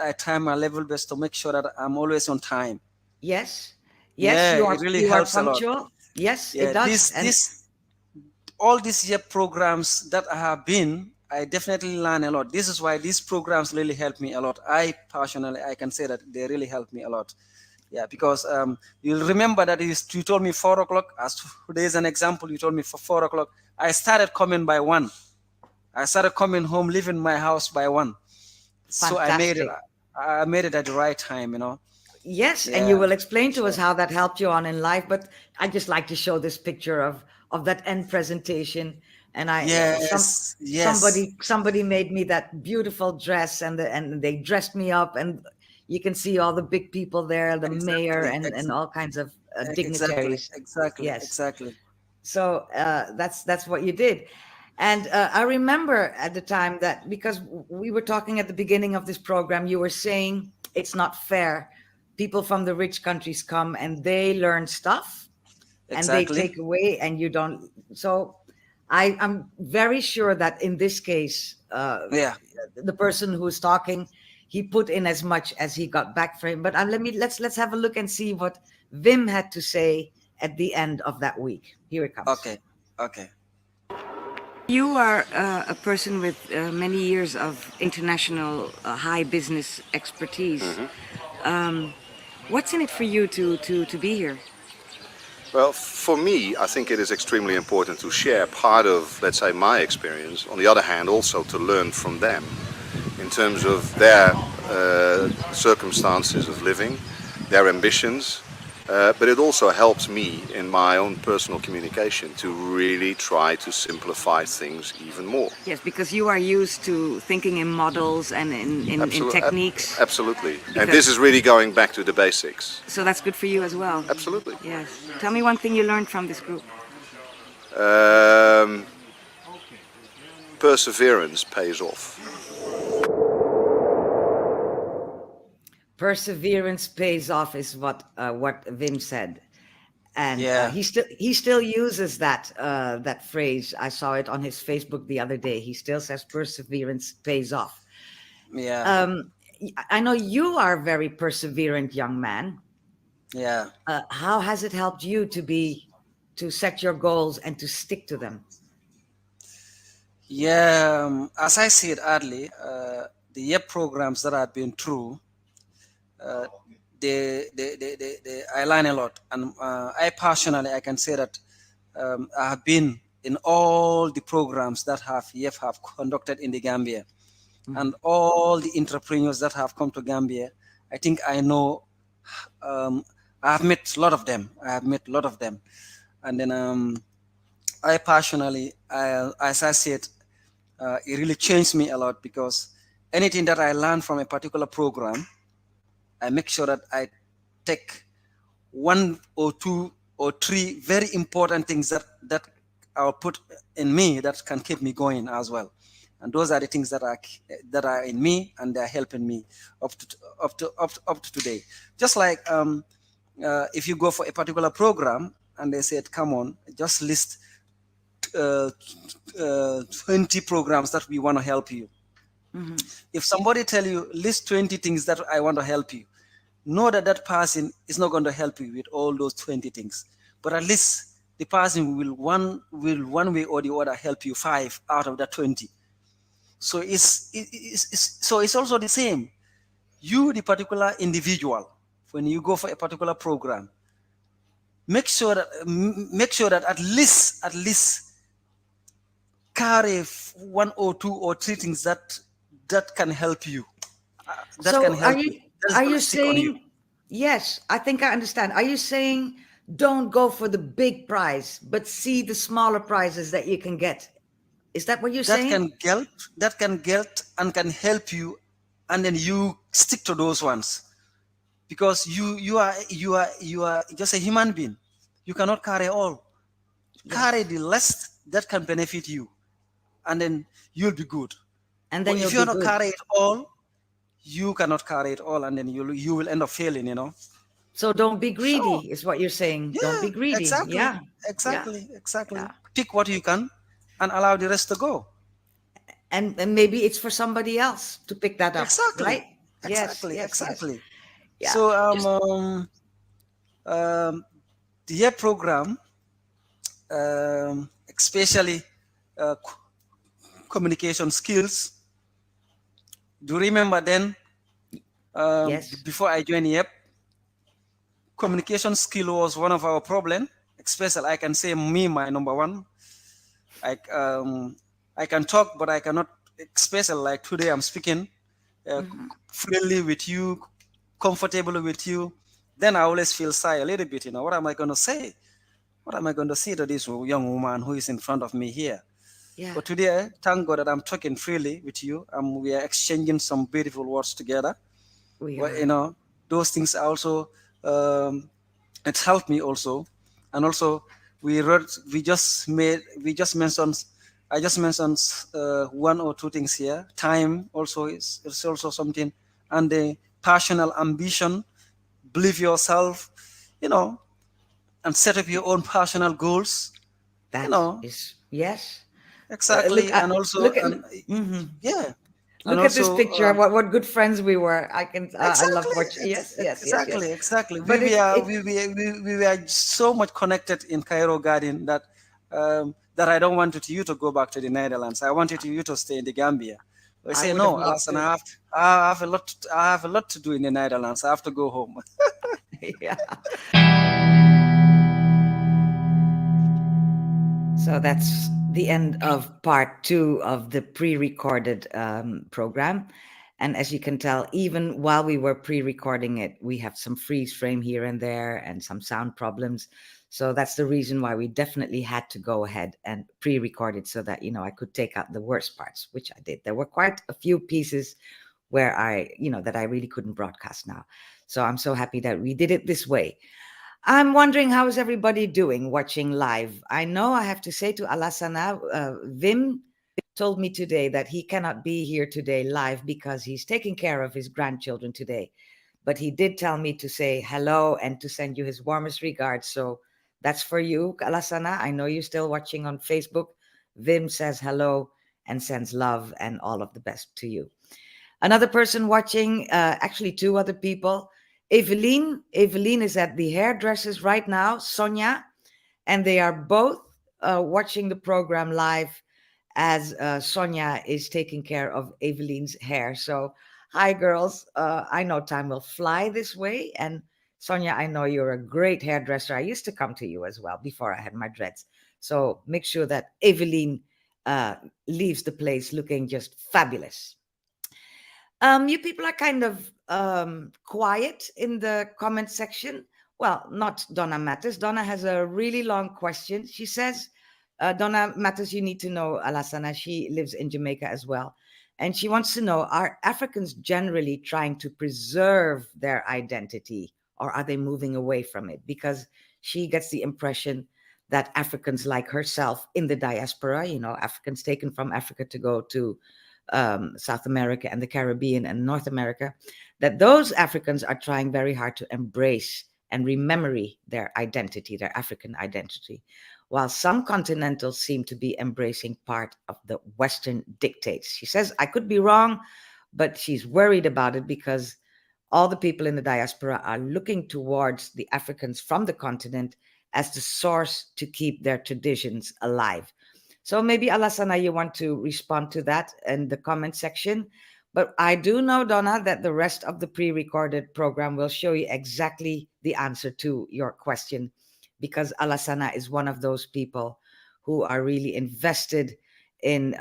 I time my level best to make sure that I'm always on time. Yes, Yeah, you it really are helps a lot. punctual. Yes, Yeah, it does. all these year programs that I have been, I definitely learn a lot. This is why these programs really help me a lot. I can say that they really help me a lot. Yeah, because you'll remember that you told me 4 o'clock. As today is an example, you told me for 4 o'clock. I started coming by 1. I started coming home, leaving my house by 1. So I made it at the right time, Yes, Yeah, and you will explain to us how that helped you on in life. But I just like to show this picture of that end presentation. And Yes. somebody made me that beautiful dress, and they dressed me up, and you can see all the big people there, the mayor and all kinds of dignitaries. Exactly. Yes. Exactly. So that's what you did. And I remember at the time that because we were talking at the beginning of this program, you were saying it's not fair. People from the rich countries come and they learn stuff and they Exactly. take away, and you don't. So I'm very sure that in this case, Yeah. the person who's talking, he put in as much as he got back for him. But let's have a look and see what Wim had to say at the end of that week. Here it comes. Okay. Okay. You are a person with many years of international high business expertise. What's in it for you to be here? Well, for me, I think it is extremely important to share part of, let's say, my experience. On the other hand, also to learn from them in terms of their circumstances of living, their ambitions. But it also helps me in my own personal communication to really try to simplify things even more. Yes, because you are used to thinking in models and in techniques. Absolutely. And this is really going back to the basics. So that's good for you as well. Absolutely. Yes. Tell me one thing you learned from this group. Perseverance pays off. Perseverance pays off is what Wim said, and Yeah. he still uses that phrase. I saw it on his Facebook the other day. He still says perseverance pays off. Yeah. I know you are a very perseverant young man. Yeah. How has it helped you to set your goals and to stick to them? Yeah. As I said earlier, the year programs that I've been through, they I learn a lot, and I personally I can say that I have been in all the programs that have conducted in the Gambia, and all the entrepreneurs that have come to Gambia. I think I know. I have met a lot of them. And then I personally, as I said, it really changed me a lot, because anything that I learned from a particular program, I make sure that I take 1 or 2 or 3 very important things that I'll put in me that can keep me going as well. And those are the things that are in me, and they're helping me up to today. Just like if you go for a particular program and they said, come on, just list 20 programs that we want to help you. If somebody tell you list 20 things that I want to help you, know that that person is not going to help you with all those 20 things, but at least the person will one way or the other help you 5 out of that 20. So it's also the same. You, the particular individual, when you go for a particular program, make sure that at least carry 1 or 2 or 3 things that can help you. Are you saying, yes, I think I understand. Are you saying don't go for the big prize, but see the smaller prizes that you can get? Is that what you're saying? That can get and can help you, and then you stick to those ones, because you are just a human being. You cannot carry all. Yes. Carry the less that can benefit you, and then you'll be good. And then if you don't carry it all, you cannot carry it all, and then you will end up failing. So don't be greedy, is what you're saying. Yeah, don't be greedy. Exactly. Yeah. Exactly. Yeah. Pick what you can, and allow the rest to go. And maybe it's for somebody else to pick that up. Exactly. Right? Exactly. Yes, Exactly. Yes. So the year program, especially communication skills. Do you remember then? Yes. Before I joined YEP, communication skill was one of our problems. Especially, I can say my number one. I can talk, but I cannot. Especially like today, I'm speaking freely with you, comfortable with you. Then I always feel shy a little bit. What am I going to say? What am I going to say to this young woman who is in front of me here? Yeah. But today, thank God that I'm talking freely with you. We are exchanging some beautiful words together. But, those things also, it helped me also. And also, we just mentioned I just mentioned one or two things here. Time also is also something, and the passional ambition, believe yourself, you know, and set up your own personal goals. That You know, is, yes. exactly, and also, Look at and mhm. yeah, and Look at this also, picture. What good friends we were. I can. I love exactly, watching. Yes, yes, yes, yes. exactly. But We were so much connected in Cairo Garden that that I don't want you to go back to the Netherlands. I wanted you to stay in the Gambia. I I say would have no, loved Alasana, to. I have a lot. I have a lot to do in the Netherlands. I have to go home. Yeah. So that's the end of part 2 of the pre-recorded program. And as you can tell, even while we were pre-recording it, we have some freeze frame here and there and some sound problems. So that's the reason why we definitely had to go ahead and pre-record it so that, I could take out the worst parts, which I did. There were quite a few pieces where that I really couldn't broadcast now. So I'm so happy that we did it this way. I'm wondering how is everybody doing watching live? I know I have to say to Alasana, Vim told me today that he cannot be here today live because he's taking care of his grandchildren today. But he did tell me to say hello and to send you his warmest regards. So that's for you, Alasana. I know you're still watching on Facebook. Vim says hello and sends love and all of the best to you. Another person watching, actually 2 other people. Eveline is at the hairdressers right now, Sonia, and they are both watching the program live as Sonia is taking care of Eveline's hair. So, hi girls, I know time will fly this way, and Sonia, I know you're a great hairdresser. I used to come to you as well before I had my dreads. So make sure that Eveline leaves the place looking just fabulous. You people are kind of quiet in the comment section. Well, not Donna Matters. Donna has a really long question. She says, Donna Matters, you need to know Alasana. She lives in Jamaica as well. And she wants to know, are Africans generally trying to preserve their identity or are they moving away from it? Because she gets the impression that Africans like herself in the diaspora, Africans taken from Africa to go to South America and the Caribbean and North America, that those Africans are trying very hard to embrace and remember their identity, their African identity, while some continentals seem to be embracing part of the Western dictates. She says, I could be wrong, but she's worried about it because all the people in the diaspora are looking towards the Africans from the continent as the source to keep their traditions alive. So maybe Alasana, you want to respond to that in the comment section. But I do know, Donna, that the rest of the pre-recorded program will show you exactly the answer to your question, because Alasana is one of those people who are really invested in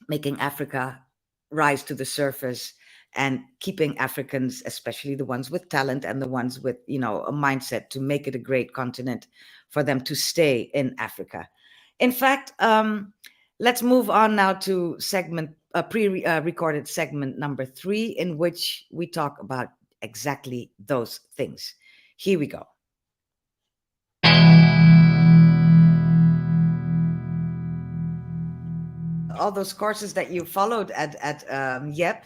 making Africa rise to the surface and keeping Africans, especially the ones with talent and the ones with, a mindset to make it a great continent, for them to stay in Africa. In fact, let's move on now to pre-recorded segment number 3, in which we talk about exactly those things. Here we go. All those courses that you followed at YEP,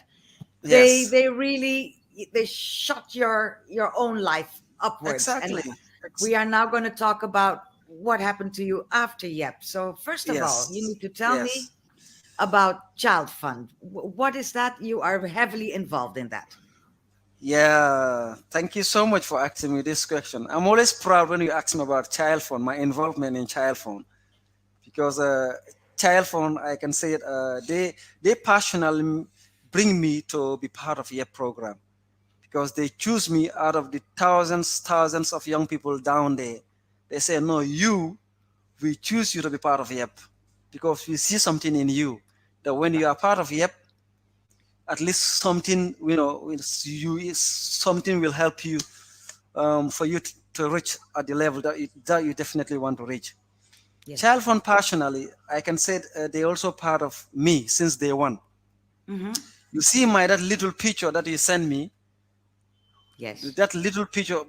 Yes, they really shot your own life upwards. exactly. And we are now going to talk about what happened to you after YEP. So first of all, you Yes, need to tell me yes. about Child Fund. What is that? You are heavily involved in that. Yeah, thank you so much for asking me this question. I'm always proud when you ask me about child phone, my involvement in child phone, because child phone, I can say it, they passionately bring me to be part of your program, because they choose me out of the thousands of young people down there. They say, no, we choose you to be part of YEP because we see something in you that when you are part of YEP, at least something, something will help you for you to reach at the level that you definitely want to reach. Yes. Child Fund personally, I can say they also part of me since day one. Mm-hmm. You see that little picture that you sent me. Yes. That little picture,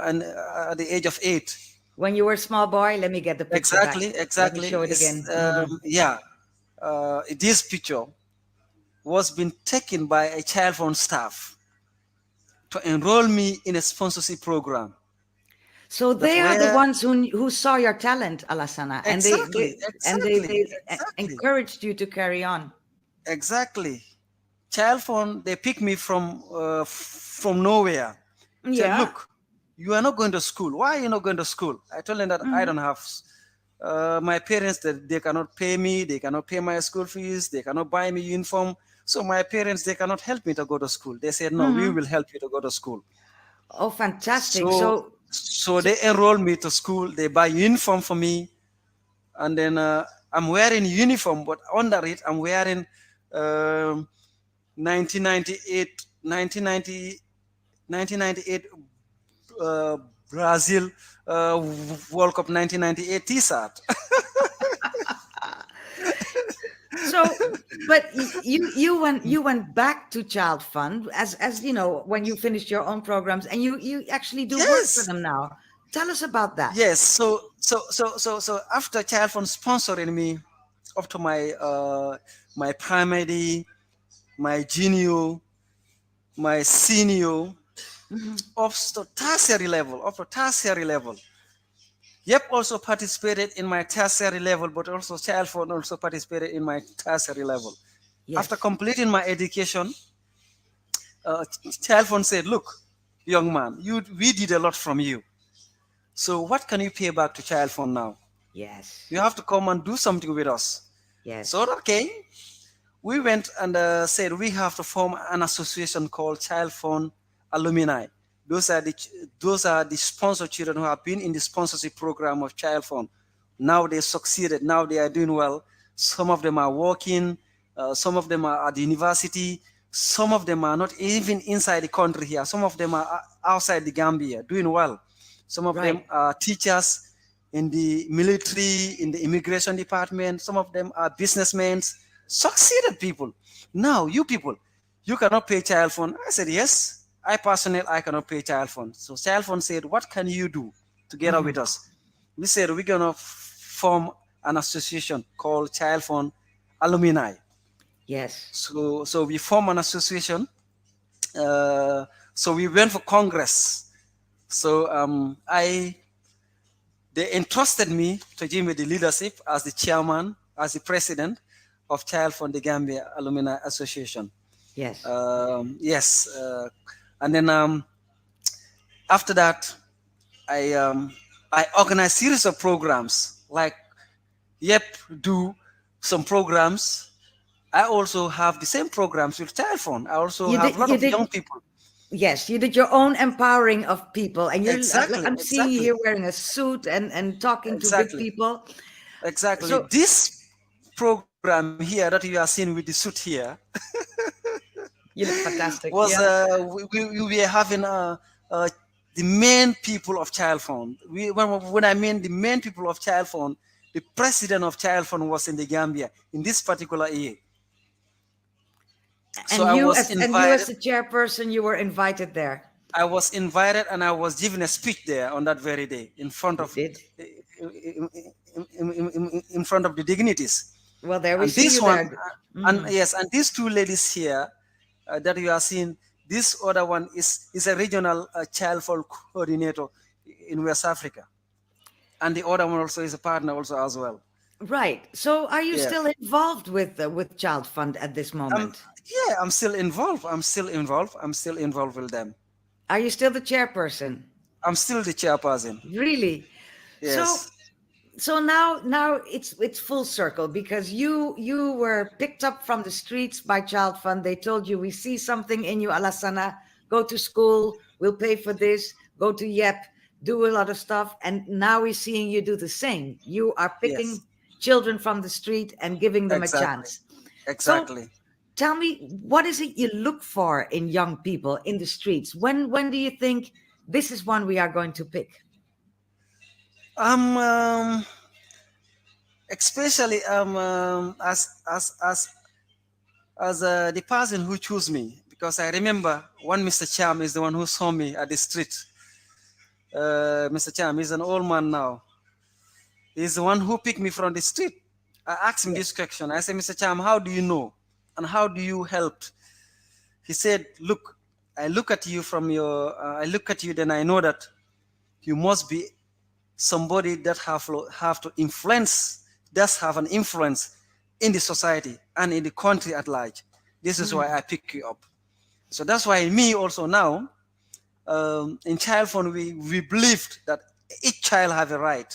and at the age of 8, When you were a small boy, let me get the picture back. Exactly, Let me exactly. show it It's, again. Mhm. yeah. This picture was been taken by a child phone staff to enroll me in a sponsorship program. So That they are the where ones who saw your talent, Alasana, and exactly, exactly, they exactly, encouraged you to carry on. exactly. Child phone, they picked me from nowhere. Said, Yeah. look, you are not going to school. Why are you not going to school? I told them that I Mhm. don't have my parents, that they cannot pay me, they cannot pay my school fees, they cannot buy me uniform. So my parents, they cannot help me to go to school. They said, no, we Mhm. will help you to go to school. Oh, fantastic. So so they enroll me to school, they buy uniform for me, and then I'm wearing uniform, but under it I'm wearing um, 1998 1990 1998 Brazil World Cup 1998 T-shirt. So, but you went back to Child Fund as you know when you finished your own programs, and you actually do work for Yes, them now. Tell us about that. yes. So after Child Fund sponsoring me up to my primary, my junior, my senior, Mhm. up to tertiary level, up to tertiary level. Yep, also participated in my tertiary level, but also Child Fund also participated in my tertiary level. After Yes. completing my education, Child Fund said, "Look, young man, we did a lot from you. So what can you pay back to Child Fund now? Yes. You have to come and do something with us." So Yes. okay, we went and said we have to form an association called Child Fund Alumni. Those are the sponsored children who have been in the sponsorship program of Child Fund. Now they succeeded. Now they are doing well. Some of them are working. Some of them are at the university. Some of them are not even inside the country here. Some of them are outside the Gambia doing well. Some of them Right. are teachers in the military, in the immigration department. Some of them are businessmen, succeeded people. Now, you people, you cannot pay child fund. I said, yes, I personally, I cannot pay child fund. So child fund said, what can you do together with Mhm. us? We said, we're going to form an association called Child Fund Alumni. Yes. So we form an association. So we went for Congress. So they entrusted me to give me the leadership as the chairman, as the president of Child Fund the Gambia Alumni Association. Yes. Yes, and then after that, I um, I organized series of programs like Yep do some programs. I also have the same programs with Child Fund. I also You have did. a lot You of did. young people. Yes, you did your own empowering of people, and you're. Exactly, I'm seeing you exactly, here wearing a suit and talking to big exactly, people. exactly. So This program here that you are seeing with the suit here you look fantastic. was Yeah. we were having the main people of Child Fund. When I mean the main people of Child Fund, the president of Child Fund was in the Gambia in this particular year. So And I you was as and you as invited. the chairperson, you were invited there. I was invited and I was given a speech there on that very day You did. in front of the dignitaries. Well, there we And see this you one, there. and Hmm. yes, and these two ladies here that you are seeing, this other one is a regional child fund coordinator in West Africa, and the other one also is a partner also as well. Right. So, are you Yeah, still involved with Child Fund at this I'm moment? yeah, I'm still involved. I'm still involved. I'm still involved with them. Are you still the chairperson? I'm still the chairperson. Really? So, Yes, now it's full circle because you were picked up from the streets by Child Fund. They told you, we see something in you, Alasana. Go to school. We'll pay for this. Go to YEP. Do a lot of stuff. And now we're seeing you do the same. You are yes, picking children from the street and giving them a exactly, chance. So exactly. tell me, what is it you look for in young people in the streets? When do you think this is one we are going to pick? Um, especially as the person who chose me, because I remember one Mr. Cham is the one who saw me at the street. Mr. Cham, he's an old man now. He's the one who picked me from the street. I asked him this question. I said, Mr. Cham, how do you know? And how do you help? He said, look, I look at you from your, I look at you, then I know that you must be somebody that have to influence, does have an influence in the society and in the country at large. This is why I pick you up. So that's why me also now, in Child Fund, we believed that each child have a right.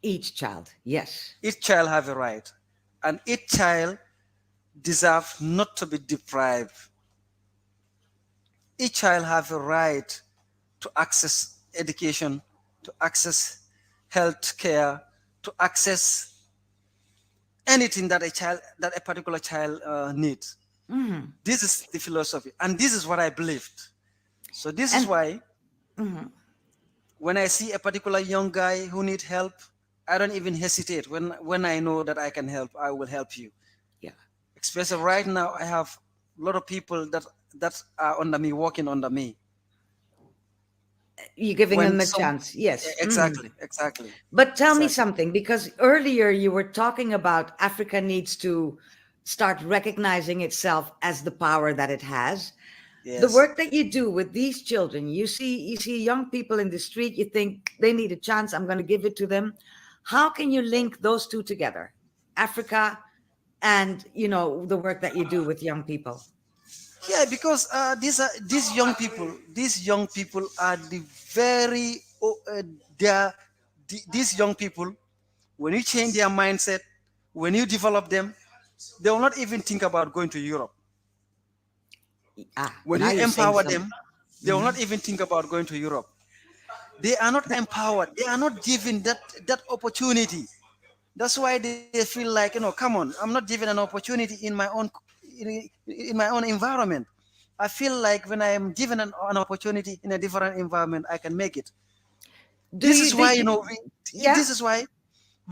Each child, yes. Each child have a right. And each child deserves not to be deprived. Each child have a right to access education, to access health care, to access anything that a particular child needs. This is the philosophy, and this is what I believed. So this is why when I see a particular young guy who needs help, I don't even hesitate. When I know that I can help, I will help you. Yeah. Especially right now, I have a lot of people that are under me, working under me. You're giving them a chance, yes. Exactly, exactly. But tell me something, because earlier you were talking about Africa needs to start recognizing itself as the power that it has. Yes. The work that you do with these children, you see young people in the street, you think they need a chance, I'm going to give it to them. How can you link those two together, Africa and the work that you do with young people? Yeah, because these young people are the very these young people. When you change their mindset, when you develop them, they will not even think about going to Europe. When you empower them, they will not even think about going to Europe. They are not empowered. They are not given that opportunity. That's why they feel like, come on, I'm not given an opportunity in my own environment. I feel like when I am given an opportunity in a different environment, I can make it. This is why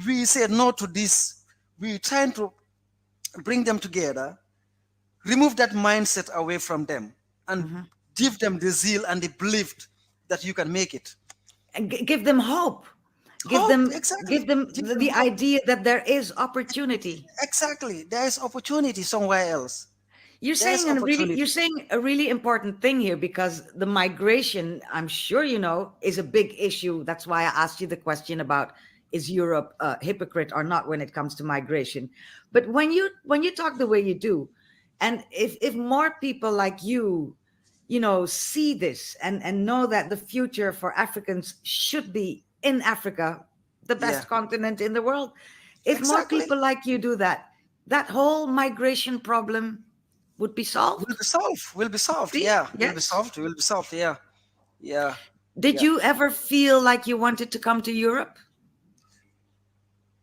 we said no to this. We're trying to bring them together, remove that mindset away from them, and give them the zeal and the belief that you can make it. And give them hope. Give them the idea that there is opportunity. Exactly, there is opportunity somewhere else. You're saying a really important thing here, because the migration, I'm sure is a big issue. That's why I asked you the question about, is Europe a hypocrite or not when it comes to migration? But when you talk the way you do, and if more people like you see this and know that the future for Africans should be in Africa, the best continent in the world, if more people like you do that, that whole migration problem would be solved. Will be solved. Yeah. Will be solved. Yeah. Did you ever feel like you wanted to come to Europe?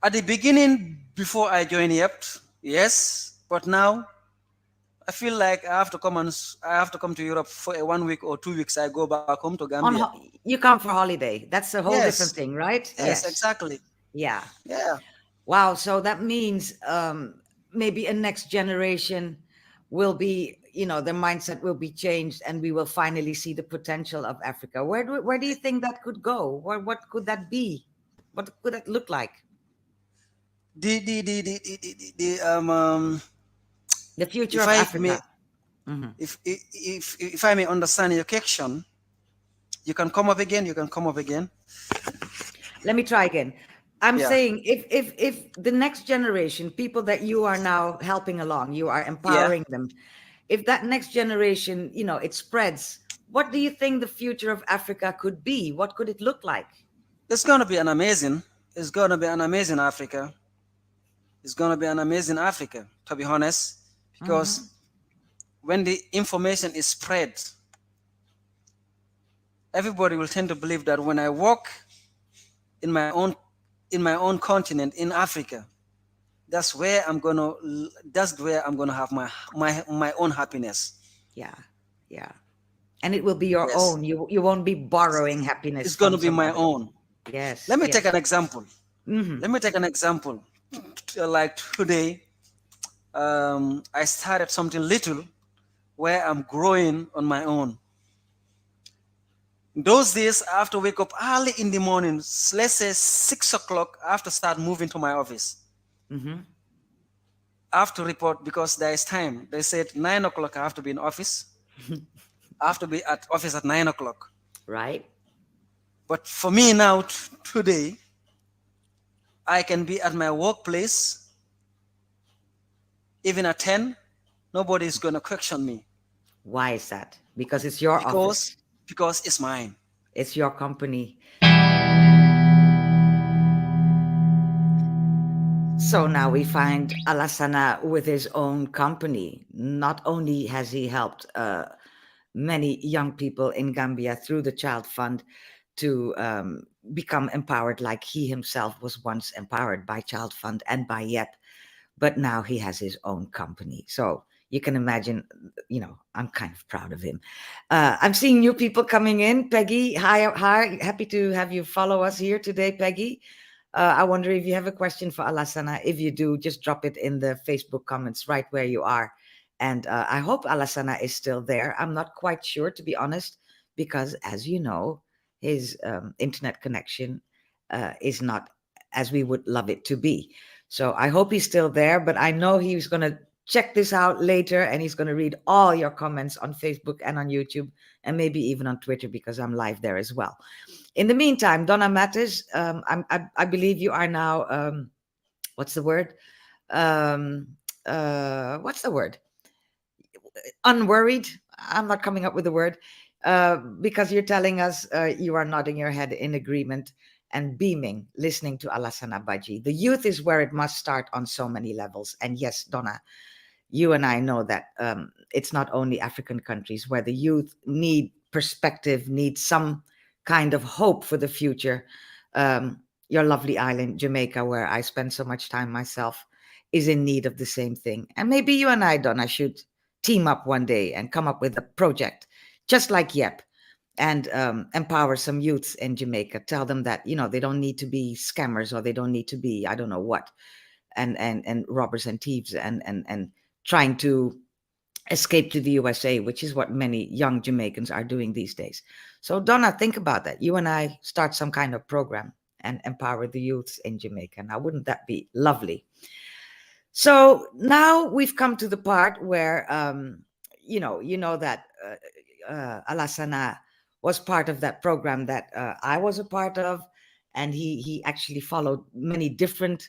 At the beginning, before I joined EPT, yes. But now I feel like I have to come to Europe for 1 week or 2 weeks. I go back home to Gambia. You come for holiday. That's a whole different thing, right? Yes, exactly. Yeah. Wow. So that means maybe a next generation will be, their mindset will be changed, and we will finally see the potential of Africa. Where do you think that could go? What could that be? What could that look like? The future of Africa. If I may understand your question, you can come up again. Let me try again. I'm saying if the next generation, people that you are now helping along, you are empowering them. If that next generation, it spreads, what do you think the future of Africa could be? What could it look like? It's going to be an amazing Africa. It's going to be an amazing Africa, to be honest, because when the information is spread, everybody will tend to believe that when I walk in my own continent, in Africa, that's where I'm gonna have my own happiness. Yeah. And it will be your own. You won't be borrowing happiness. It's gonna be my own. Yes. Let me take an example. Like today, I started something little where I'm growing on my own. Those days, I have to wake up early in the morning, let's say 6 o'clock, I have to start moving to my office. Mm-hmm. I have to report because there is time. They said 9 o'clock I have to be in office. I have to be at office at 9 o'clock. Right. But for me now, today, I can be at my workplace even at 10. Nobody is going to question me. Why is that? Because it's your office. Because it's mine. It's your company. So now we find Alasana with his own company. Not only has he helped many young people in Gambia through the Child Fund to become empowered like he himself was once empowered by Child Fund and by YEP, but now he has his own company. So you can imagine, you know, I'm kind of proud of him. I'm seeing new people coming in. Peggy, hi, happy to have you follow us here today, Peggy. I wonder if you have a question for Alasana. If you do, just drop it in the Facebook comments right where you are. And I hope Alasana is still there. I'm not quite sure, to be honest, because as you know, his internet connection is not as we would love it to be. So I hope he's still there, but I know he's going to check this out later and he's going to read all your comments on Facebook and on YouTube and maybe even on Twitter because I'm live there as well. In the meantime, Donna Matters, I believe you are now, what's the word? What's the word? Unworried. I'm not coming up with the word because you're telling us you are nodding your head in agreement and beaming, listening to Alasana Badjie. The youth is where it must start on so many levels. And yes, Donna, you and I know that it's not only African countries where the youth need perspective, need some kind of hope for the future. Your lovely island, Jamaica, where I spend so much time myself, is in need of the same thing. And maybe you and I, Donna, should team up one day and come up with a project, just like YEP, and empower some youths in Jamaica. Tell them that, you know, they don't need to be scammers or they don't need to be, I don't know what, and robbers and thieves and trying to escape to the USA, which is what many young Jamaicans are doing these days. So Donna, think about that. You and I start some kind of program and empower the youths in Jamaica. Now, wouldn't that be lovely? So now we've come to the part where, you know that Alasana was part of that program that I was a part of, and he actually followed many different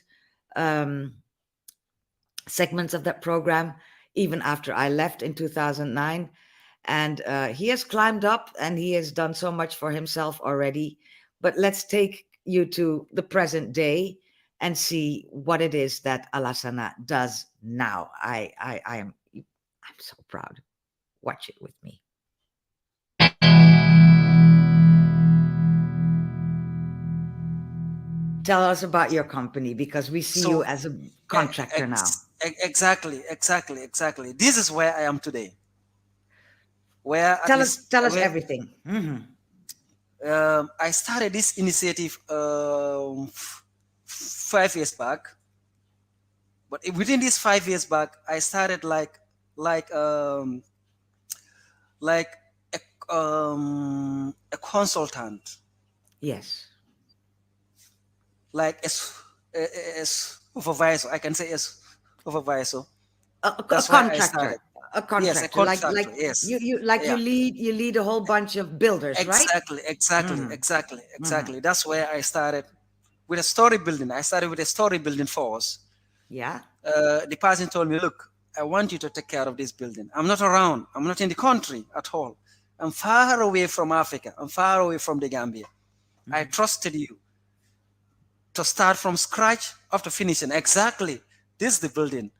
segments of that program, even after I left in 2009. And he has climbed up and he has done so much for himself already. But let's take you to the present day and see what it is that Alasana does now. I'm so proud. Watch it with me. Tell us about your company, because we see you as a contractor now. Exactly. This is where I am today. Where tell us everything. Mm-hmm. I started this initiative 5 years back, but within these 5 years back, I started like a consultant. Yes. Like as supervisor, I can say as supervisor. A contractor. A contractor. Yes, a contractor. Like yes. You lead a whole bunch of builders, right? Exactly. That's where I started with a story building. I started with a story building force. Yeah. The person told me, look, I want you to take care of this building. I'm not around. I'm not in the country at all. I'm far away from Africa. I'm far away from the Gambia. Mm-hmm. I trusted you to start from scratch after finishing. Exactly. This is the building.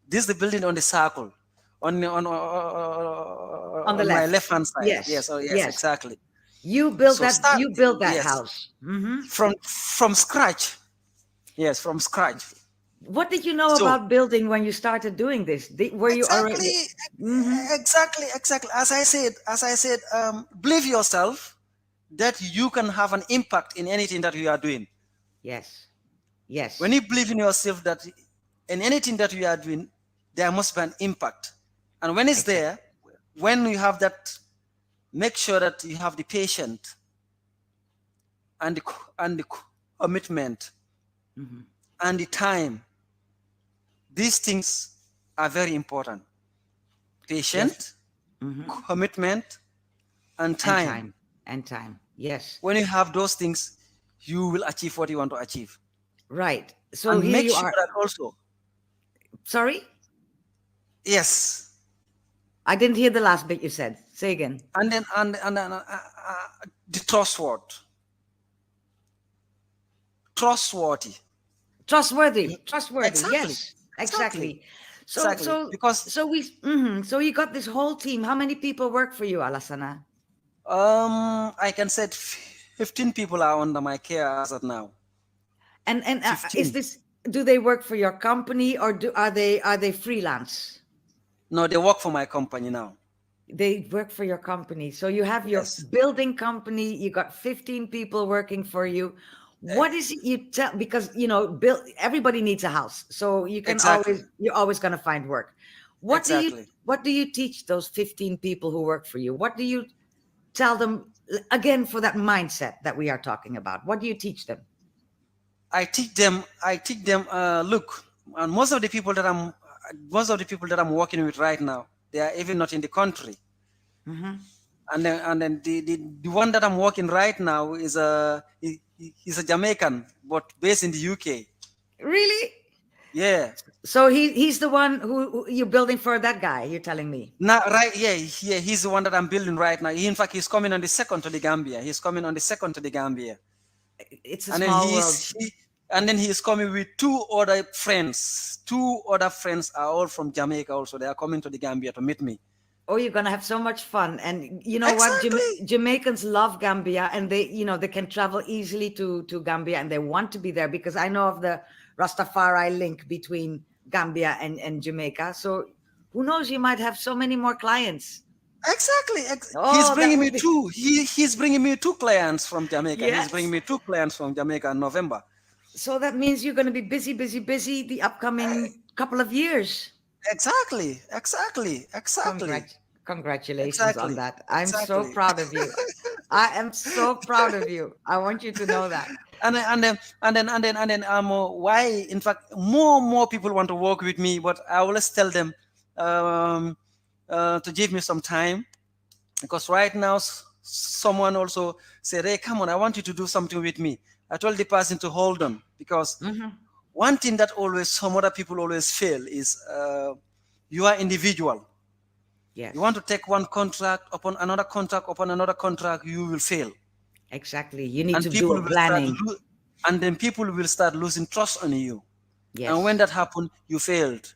This is the building on the circle. On the my left hand side. Yes. Yes, exactly. You built that house. Mm-hmm. From scratch. Yes, from scratch. What did you know about building when you started doing this? Were you already? Mm-hmm. Exactly. As I said, believe yourself that you can have an impact in anything that you are doing. Yes. When you believe in yourself that in anything that you are doing, there must be an impact. And when it's there, when you have that make sure that you have the patience and the commitment and the time. These things are very important. Patient, commitment, and time. And time. Yes. When you have those things, you will achieve what you want to achieve. Right. So And here make you sure are. that also. Sorry? Yes. I didn't hear the last bit you said. Say again. And then the trustworthy. Trustworthy. Trustworthy. Exactly. Yes. Exactly. So Exactly. so Because so you got this whole team. How many people work for you, Alasana? I can say 15 people are under my care as of now. And is 15. this, do they work for your company or are they freelance? No, they work for my company now. They work for your company. So you have your Yes. building company, you got 15 people working for you. What is it you tell, because everybody needs a house. So you can Exactly. you're always going to find work. What Exactly. do you teach those 15 people who work for you? What do you tell them, again, for that mindset that we are talking about? What do you teach them? I teach them look, and most of the people that I'm working with right now, they are even not in the country. And then the one that I'm working right now is he's a Jamaican, but based in the UK. Really? Yeah. So he's the one who you're building for, that guy, you're telling me? Now, right? Yeah. He's the one that I'm building right now. In fact, he's coming on the 2nd to the Gambia. He's coming on the 2nd to the Gambia. It's a And then small world. he's coming with 2 other friends. 2 other friends are all from Jamaica also. They are coming to the Gambia to meet me. Oh, you're gonna have so much fun. And you know Exactly. what? Jamaicans love Gambia, and they can travel easily to Gambia, and they want to be there because I know of the Rastafari link between Gambia and Jamaica. So who knows, you might have so many more clients. Exactly. Oh, He's that bringing me would be- 2. He's bringing me 2 clients from Jamaica. Yes. He's bringing me 2 clients from Jamaica in November. So that means you're gonna be busy the upcoming couple of years. Exactly. Congratulations on Exactly. that. I'm so Exactly. proud of you. I am so proud of you. I want you to know that. And then why, in fact, more people want to work with me, but I always tell them to give me some time, because right now someone also said, hey, come on, I want you to do something with me. I told the person to hold on, because one thing that some other people always fail is you are individual. Yes. You want to take one contract upon another contract, you will fail. Exactly. You need And to people do a will planning. and then people will start losing trust on you. Yes. And when that happened, you failed.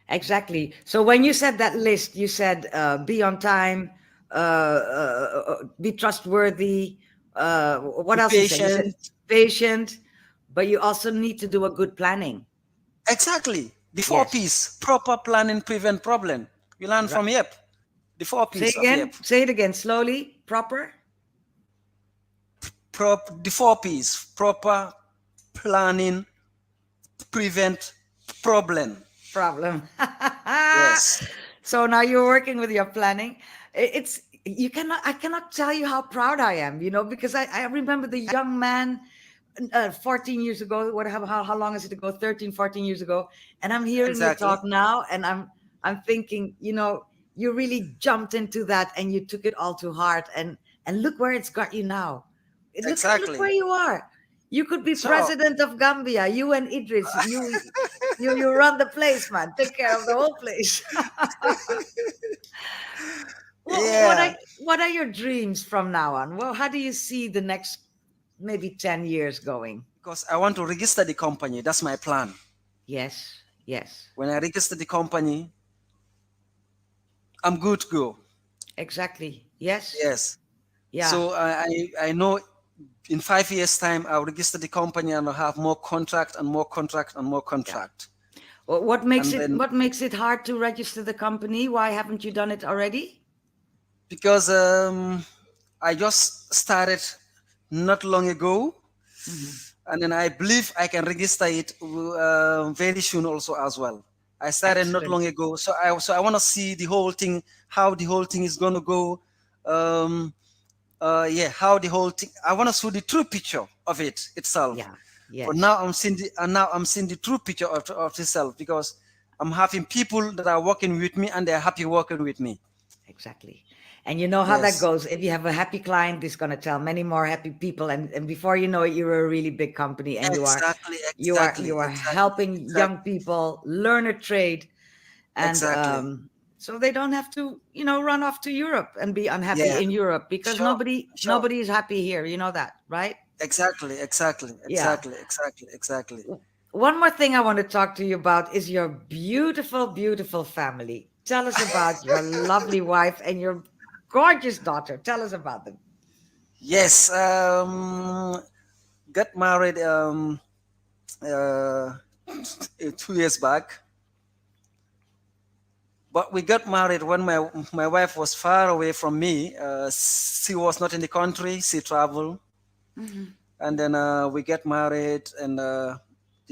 Exactly. So when you said that list, you said be on time, be trustworthy. What else you said? You said patient, but you also need to do a good planning. Exactly. The 4 P's. Proper planning prevent problem. We learn from YEP. The 4 P's Say again. of YEP. Say it again slowly. Proper. The 4 P's. Proper planning prevent problem. Yes. So now you're working with your planning. I cannot tell you how proud I am, because I remember the young man 14 years ago, how long is it ago? 13, 14 years ago. And I'm hearing you talk now, and I'm thinking, you really jumped into that and you took it all to heart, and look where it's got you now. Look where you are. You could be president of Gambia. You and Idris, you run the place, man. Take care of the whole place. What are your dreams from now on? Well, how do you see the next maybe 10 years going? Because I want to register the company. That's my plan. Yes. When I register the company, I'm good to go. Exactly. Yes. Yeah. So I know in 5 years' time, I'll register the company and I'll have more contract and more contract and more contract. Yeah. Well, what makes it hard to register the company? Why haven't you done it already? Because I just started not long ago, and then I believe I can register it very soon also as well. I started not long ago, so I want to see the whole thing, how the whole thing is going to go, um, yeah, how the whole thing. I want to show the true picture of it itself. Yeah. Yes. But now I'm seeing the true picture of itself, because I'm having people that are working with me and they're happy working with me. Exactly. And you know how that Yes. goes. If you have a happy client, it's going to tell many more happy people, and before you know it, you're a really big company, and Exactly, you are exactly, helping exactly, young people learn a trade, and exactly. so they don't have to, run off to Europe and be unhappy Yeah, in Europe, because sure, sure. nobody is happy here. You know that, right? Exactly, exactly, Yeah. exactly, exactly, exactly. One more thing I want to talk to you about is your beautiful, beautiful family. Tell us about your lovely wife and your gorgeous daughter. Tell us about them. Yes, got married uh, 2 years back, but we got married when my wife was far away from me. She was not in the country. She traveled, and then we get married, and the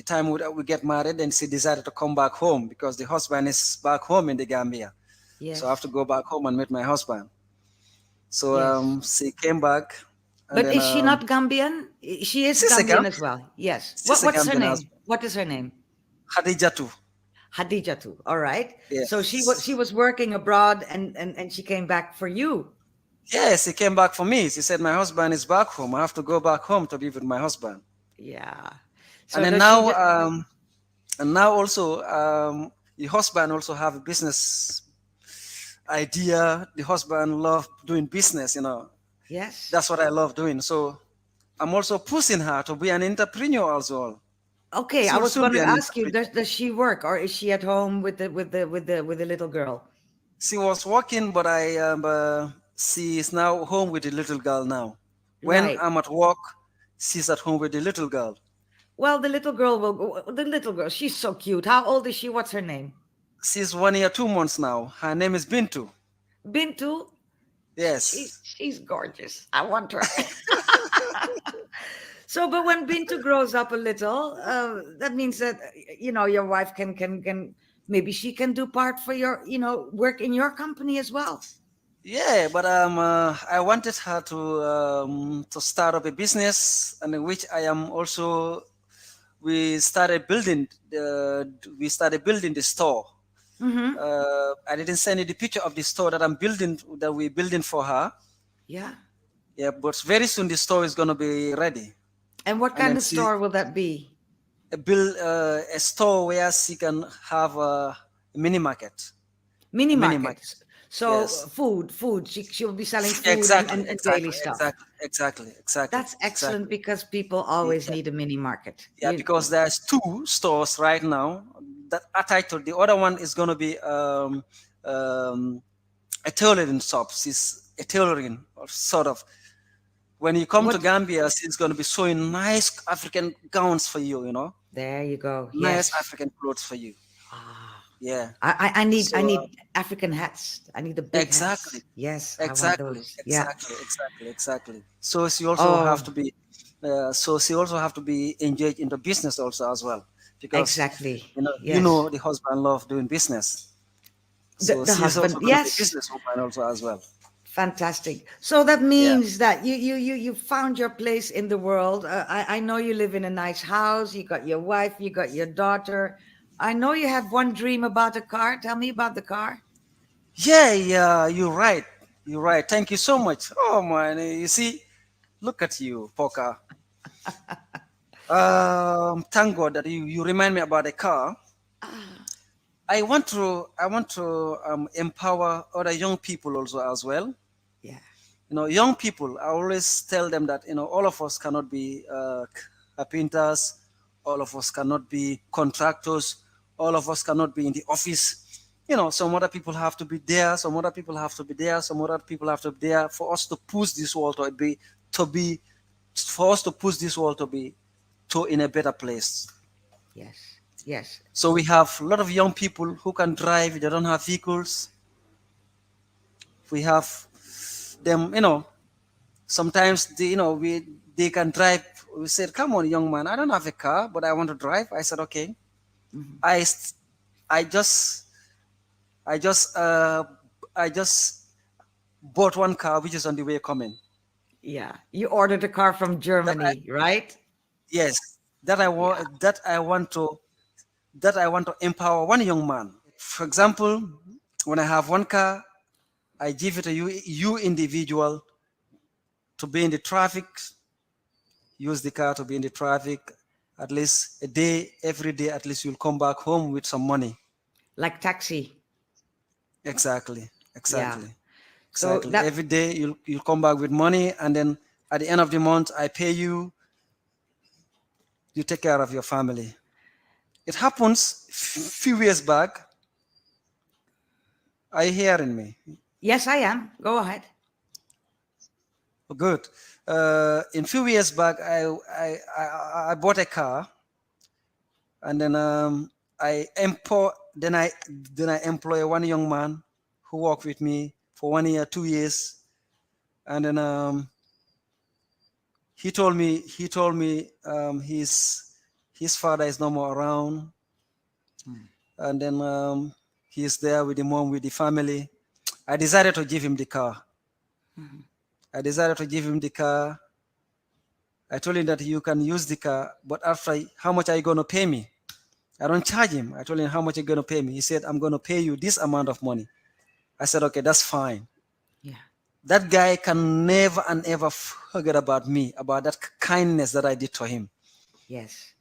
time we get married, and she decided to come back home because the husband is back home in the Gambia. So I have to Yes, go back home and meet my husband. So yes. she came back, and But then is she not Gambian? She is she's a Gambian Gam- as well. Yes. she's a What's her Gambian name? husband. What is her name? Khadija too. Hadija too. All right. So she Yes. was working abroad, and she came back for you. Yes, he came back for me. She said, my husband is back home. I have to go back home to be with my husband. Yeah. And So then does she? now also, the husband also have a business idea. The husband love doing business, Yes. That's what I love doing. So I'm also pushing her to be an entrepreneur also. Okay, She I will was soon going be to an ask you, entrepreneur. does she work, or is she at home with the little girl? She was working, but she is now home with the little girl now. When Right. I'm at work, she's at home with the little girl. Well, the little girl will go. The little girl, she's so cute. How old is she? What's her name? She's 1 year, 2 months now. Her name is Bintu. Bintu. Yes. She's gorgeous. I want her. So, but when Bintu grows up a little, that means that your wife can maybe she can do part for your work in your company as well. Yeah, but I wanted her to start up a business, and in which I am also. We started building the store. Mm-hmm. I didn't send you the picture of the store that we're building for her. Yeah. Yeah, but very soon the store is gonna be ready, And what and kind then of she store will that be? build a store where she can have a mini market. Mini Mini market. markets. So Yes. food. She will be selling food Exactly, and daily exactly, stuff. exactly, exactly, exactly, That's excellent, exactly. because people always Yeah, need a mini market. yeah, because there's two stores right now that are titled. The other one is gonna be a tailoring shop. She's a tailoring, or sort of. When you come to What? Gambia, she's gonna be showing nice African gowns for you. There you go. Nice Yes. African clothes for you. Ah. Yeah. I need So African hats. I need the big exactly, hats. Yes, I want exactly, those. Yeah. exactly, exactly, exactly. So she also have Oh, to be. So she also have to be engaged in the business also as well, because exactly. you know Yes. the husband love doing business. So The she's husband. also gonna be Yes. businesswoman also as well. Fantastic. So that Yeah. means that you found your place in the world. I know you live in a nice house. You got your wife. You got your daughter. I know you have one dream about a car. Tell me about the car. Yeah, yeah, you're right. You're right. Thank you so much. Oh man, you see, look at you, Poca. Thank God that you remind me about a car. Ah, I want to empower other young people also as well. yeah. Young people. I always tell them that all of us cannot be carpenters. All of us cannot be contractors. All of us cannot be in the office. Some other people have to be there. Some other people have to be there. Some other people have to be there for us to push this world to be for us to push this world to in a better place. Yes. Yes. So we have a lot of young people who can drive. They don't have vehicles. We have them. Sometimes they can drive. We said, "Come on, young man. I don't have a car, but I want to drive." I said, "Okay." Mhm. I s- I just I just uh, I just bought one car which is on the way coming. Yeah, you ordered a car from Germany, right? Yes, that I want that I want to empower one young man. For example, when I have one car, I give it to you individual to be in the traffic. Use the car to be in the traffic at least a day, every day. At least you'll come back home with some money. Like taxi. Exactly. Yeah. So Exactly. that, Every day you'll come back with money, and then at the end of the month I pay you. You take care of your family. It happens few years back. Are you hearing me? yes, I am. Go ahead. Good. In few years back, I bought a car, and then then I employ one young man who worked with me for 1 year, 2 years, and then he told me his father is no more around, and then he's there with the mom, with the family. I decided to give him the car. I decided to give him the car. I told him that you can use the car, but after, how much are you going to pay me? I don't charge him. I told him, how much are you going to pay me? He said, I'm going to pay you this amount of money. I said, okay, that's fine. Yeah. That guy can never and ever forget about me, about that kindness that I did to him. Yes.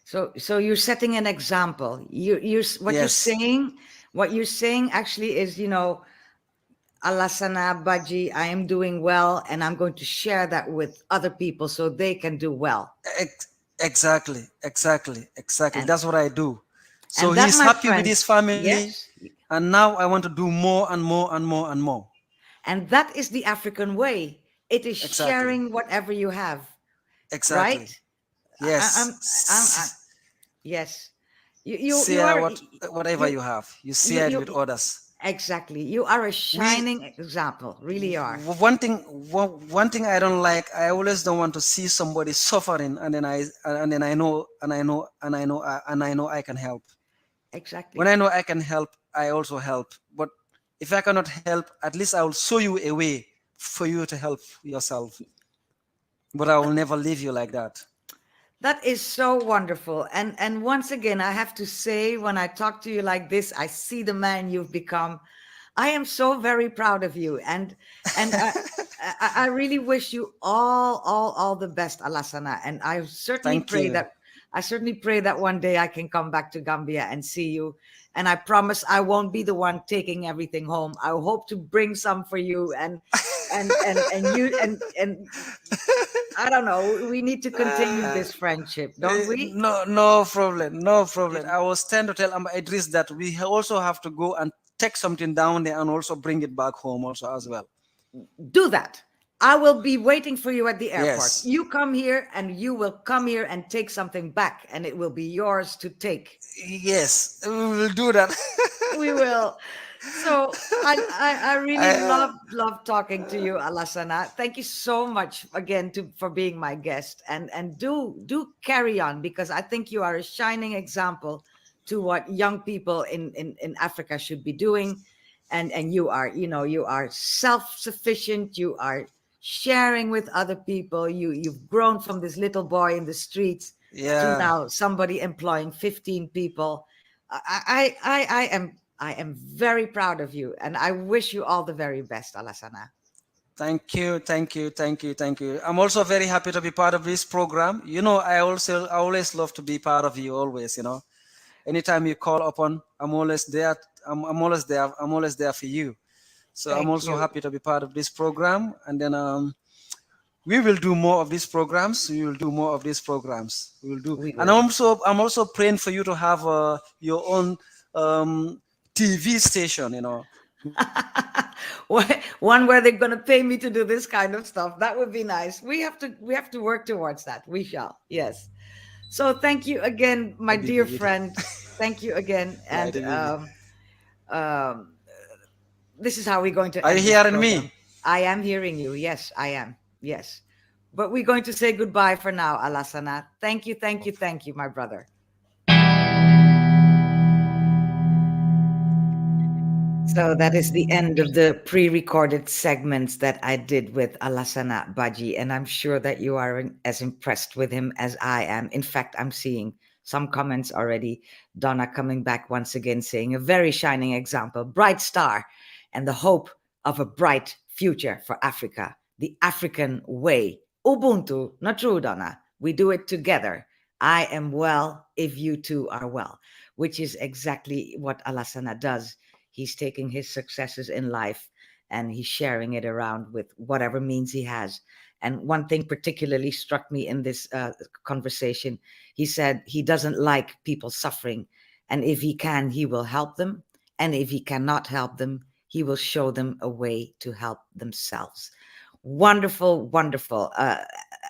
So you're setting an example. What you're saying actually is, Alasana Badjie, I am doing well, and I'm going to share that with other people so they can do well. Exactly. And- That's what I do. So and that, he's my happy with friend, his family, yes. and now I want to do more and more and more and more. And that is the African way. It is sharing whatever you have. Exactly. Right? Yes. Yes. You share are whatever you have. You share it with others. Exactly. You are a shining example. Really are. One thing I don't like, I always don't want to see somebody suffering, and then I know I can help. Exactly. When I know I can help, I also help. But if I cannot help, at least I will show you a way for you to help yourself. But I will never leave you like that. That is so wonderful. And once again, I have to say, when I talk to you like this, I see the man you've become. I am so very proud of you. And I really wish you all the best, Alasana. And I certainly pray that one day I can come back to Gambia and see you. And I promise I won't be the one taking everything home. I hope to bring some for you, and you and I don't know. We need to continue this friendship, don't we? No problem. I was trying to tell Idris that we also have to go and take something down there and also bring it back home also as well. Do that. I will be waiting for you at the airport. Yes. You come here, and you will come here and take something back, and it will be yours to take. Yes, we will do that. We will. So I really love talking to you, Alasana. Thank you so much again for being my guest, and do carry on, because I think you are a shining example to what young people in Africa should be doing, and you are self-sufficient. You are sharing with other people. You've grown from this little boy in the streets to now somebody employing 15 people. I am very proud of you, and I wish you all the very best, Alasana. Thank you. I'm also very happy to be part of this program. I always love to be part of you always, Anytime you call upon, I'm always there. I'm always there for you. So I'm also happy to be part of this program, and then we will do more of these programs. We will do. And I'm also praying for you to have your own TV station, One where they're going to pay me to do this kind of stuff. That would be nice. We have to work towards that. We shall. Yes. So thank you again, my dear friend. Thank you again. And this is how we're going to. Are you hearing me? I am hearing you. Yes, I am. Yes. But we're going to say goodbye for now, Alasana. Thank you, my brother. So that is the end of the pre-recorded segments that I did with Alasana Badjie, and I'm sure that you are as impressed with him as I am. In fact, I'm seeing some comments already. Donna coming back once again saying a very shining example, bright star, and the hope of a bright future for Africa, the African way. Ubuntu, not true, Donna. We do it together. I am well if you too are well, which is exactly what Alasana does. He's taking his successes in life and he's sharing it around with whatever means he has. And one thing particularly struck me in this conversation. He said he doesn't like people suffering. And if he can, he will help them. And if he cannot help them, he will show them a way to help themselves. Wonderful, wonderful.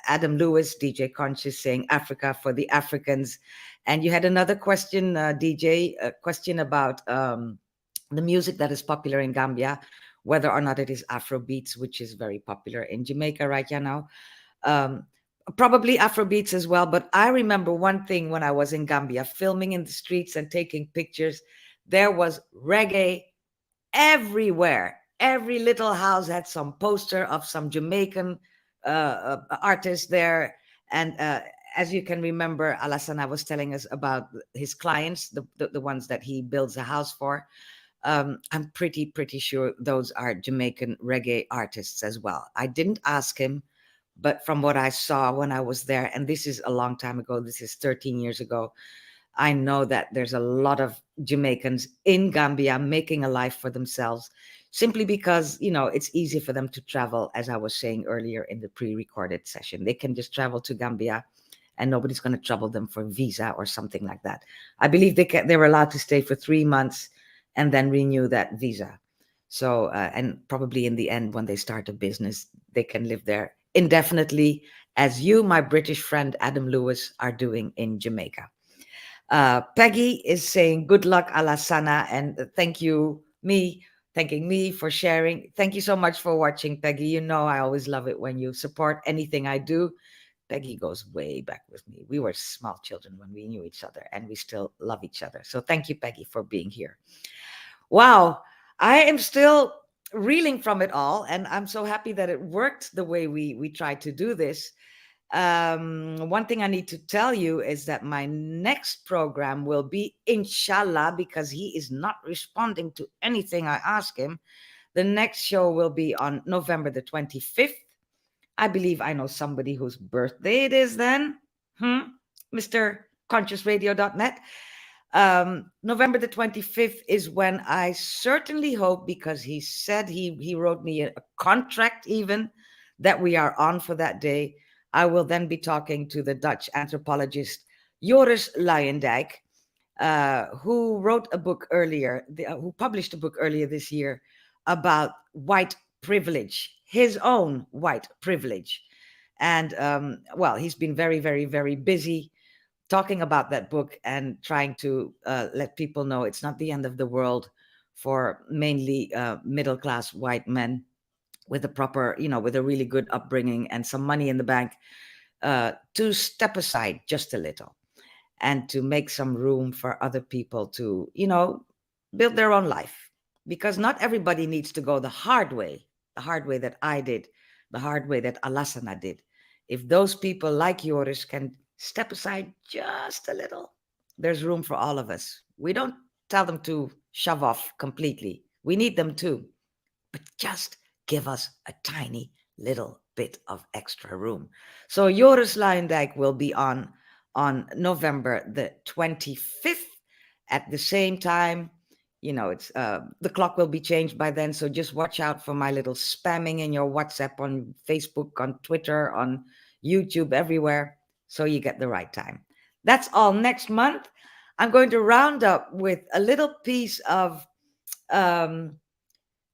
Adam Lewis, DJ Conscious, saying Africa for the Africans. And you had another question, DJ, a question about the music that is popular in Gambia, whether or not it is Afrobeats, which is very popular in Jamaica right now. Probably Afrobeats as well. But I remember one thing when I was in Gambia, filming in the streets and taking pictures, there was reggae everywhere. Every little house had some poster of some Jamaican artist there. And as you can remember, Alasana was telling us about his clients, the ones that he builds a house for. I'm pretty sure those are Jamaican reggae artists as well. I didn't ask him, but from what I saw when I was there, and this is a long time ago, this is 13 years ago, I know that there's a lot of Jamaicans in Gambia making a life for themselves simply because, you know, it's easy for them to travel, as I was saying earlier in the pre-recorded session. They can just travel to Gambia and nobody's going to trouble them for visa or something like that. I believe they were allowed to stay for 3 months and then renew that visa. So, and probably in the end, when they start a business, they can live there indefinitely, as you, my British friend Adam Lewis, are doing in Jamaica. Peggy is saying, good luck, Alasana, and thanking me for sharing. Thank you so much for watching, Peggy. You know I always love it when you support anything I do. Peggy goes way back with me. We were small children when we knew each other, and we still love each other. So thank you, Peggy, for being here. Wow, I am still reeling from it all, and I'm so happy that it worked the way we tried to do this. One thing I need to tell you is that my next program will be, inshallah, because he is not responding to anything I ask him. The next show will be on November the 25th. I believe I know somebody whose birthday it is then. Mr. ConsciousRadio.net. November the 25th is when I certainly hope, because he said he wrote me a contract even, that we are on for that day. I will then be talking to the Dutch anthropologist Joris Luijendijk, who wrote a book earlier, who published a book earlier this year about white privilege, his own white privilege. And well, he's been very, very, very busy talking about that book and trying to let people know it's not the end of the world for mainly middle-class white men with a proper, you know, with a really good upbringing and some money in the bank, to step aside just a little and to make some room for other people to, you know, build their own life. Because not everybody needs to go the hard way that I did, the hard way that Alasana did. If those people like Joris can step aside just a little, there's room for all of us. We don't tell them to shove off completely. We need them too. But just give us a tiny little bit of extra room. So Joris Luijendijk will be on November the 25th at the same time. You know, it's the clock will be changed by then, so just watch out for my little spamming in your WhatsApp, on Facebook, on Twitter, on YouTube, everywhere, so you get the right time. That's all next month. I'm going to round up with a little piece of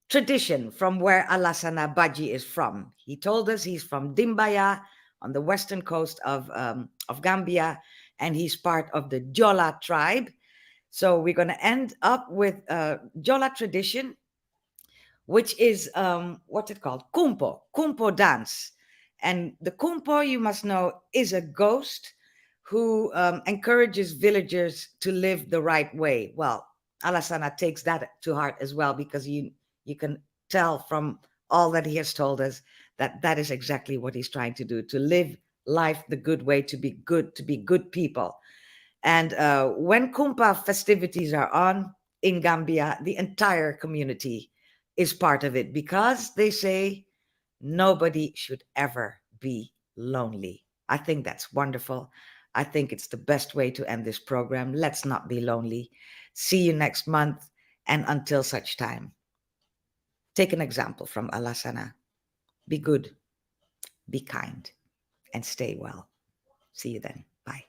tradition from where Alasana Badjie is from. He told us he's from Dimbaya on the western coast of Gambia, and he's part of the Jola tribe. So we're going to end up with Jola tradition, which is, what's it called? Kumpo dance. And the Kumpo, you must know, is a ghost who encourages villagers to live the right way. Well, Alasana takes that to heart as well, because you can tell from all that he has told us that that is exactly what he's trying to do, to live life the good way, to be good people. And when Kumpa festivities are on in Gambia, the entire community is part of it, because they say nobody should ever be lonely. I think that's wonderful. I think it's the best way to end this program. Let's not be lonely. See you next month. And until such time, take an example from Alasana. Be good, be kind, and stay well. See you then. Bye.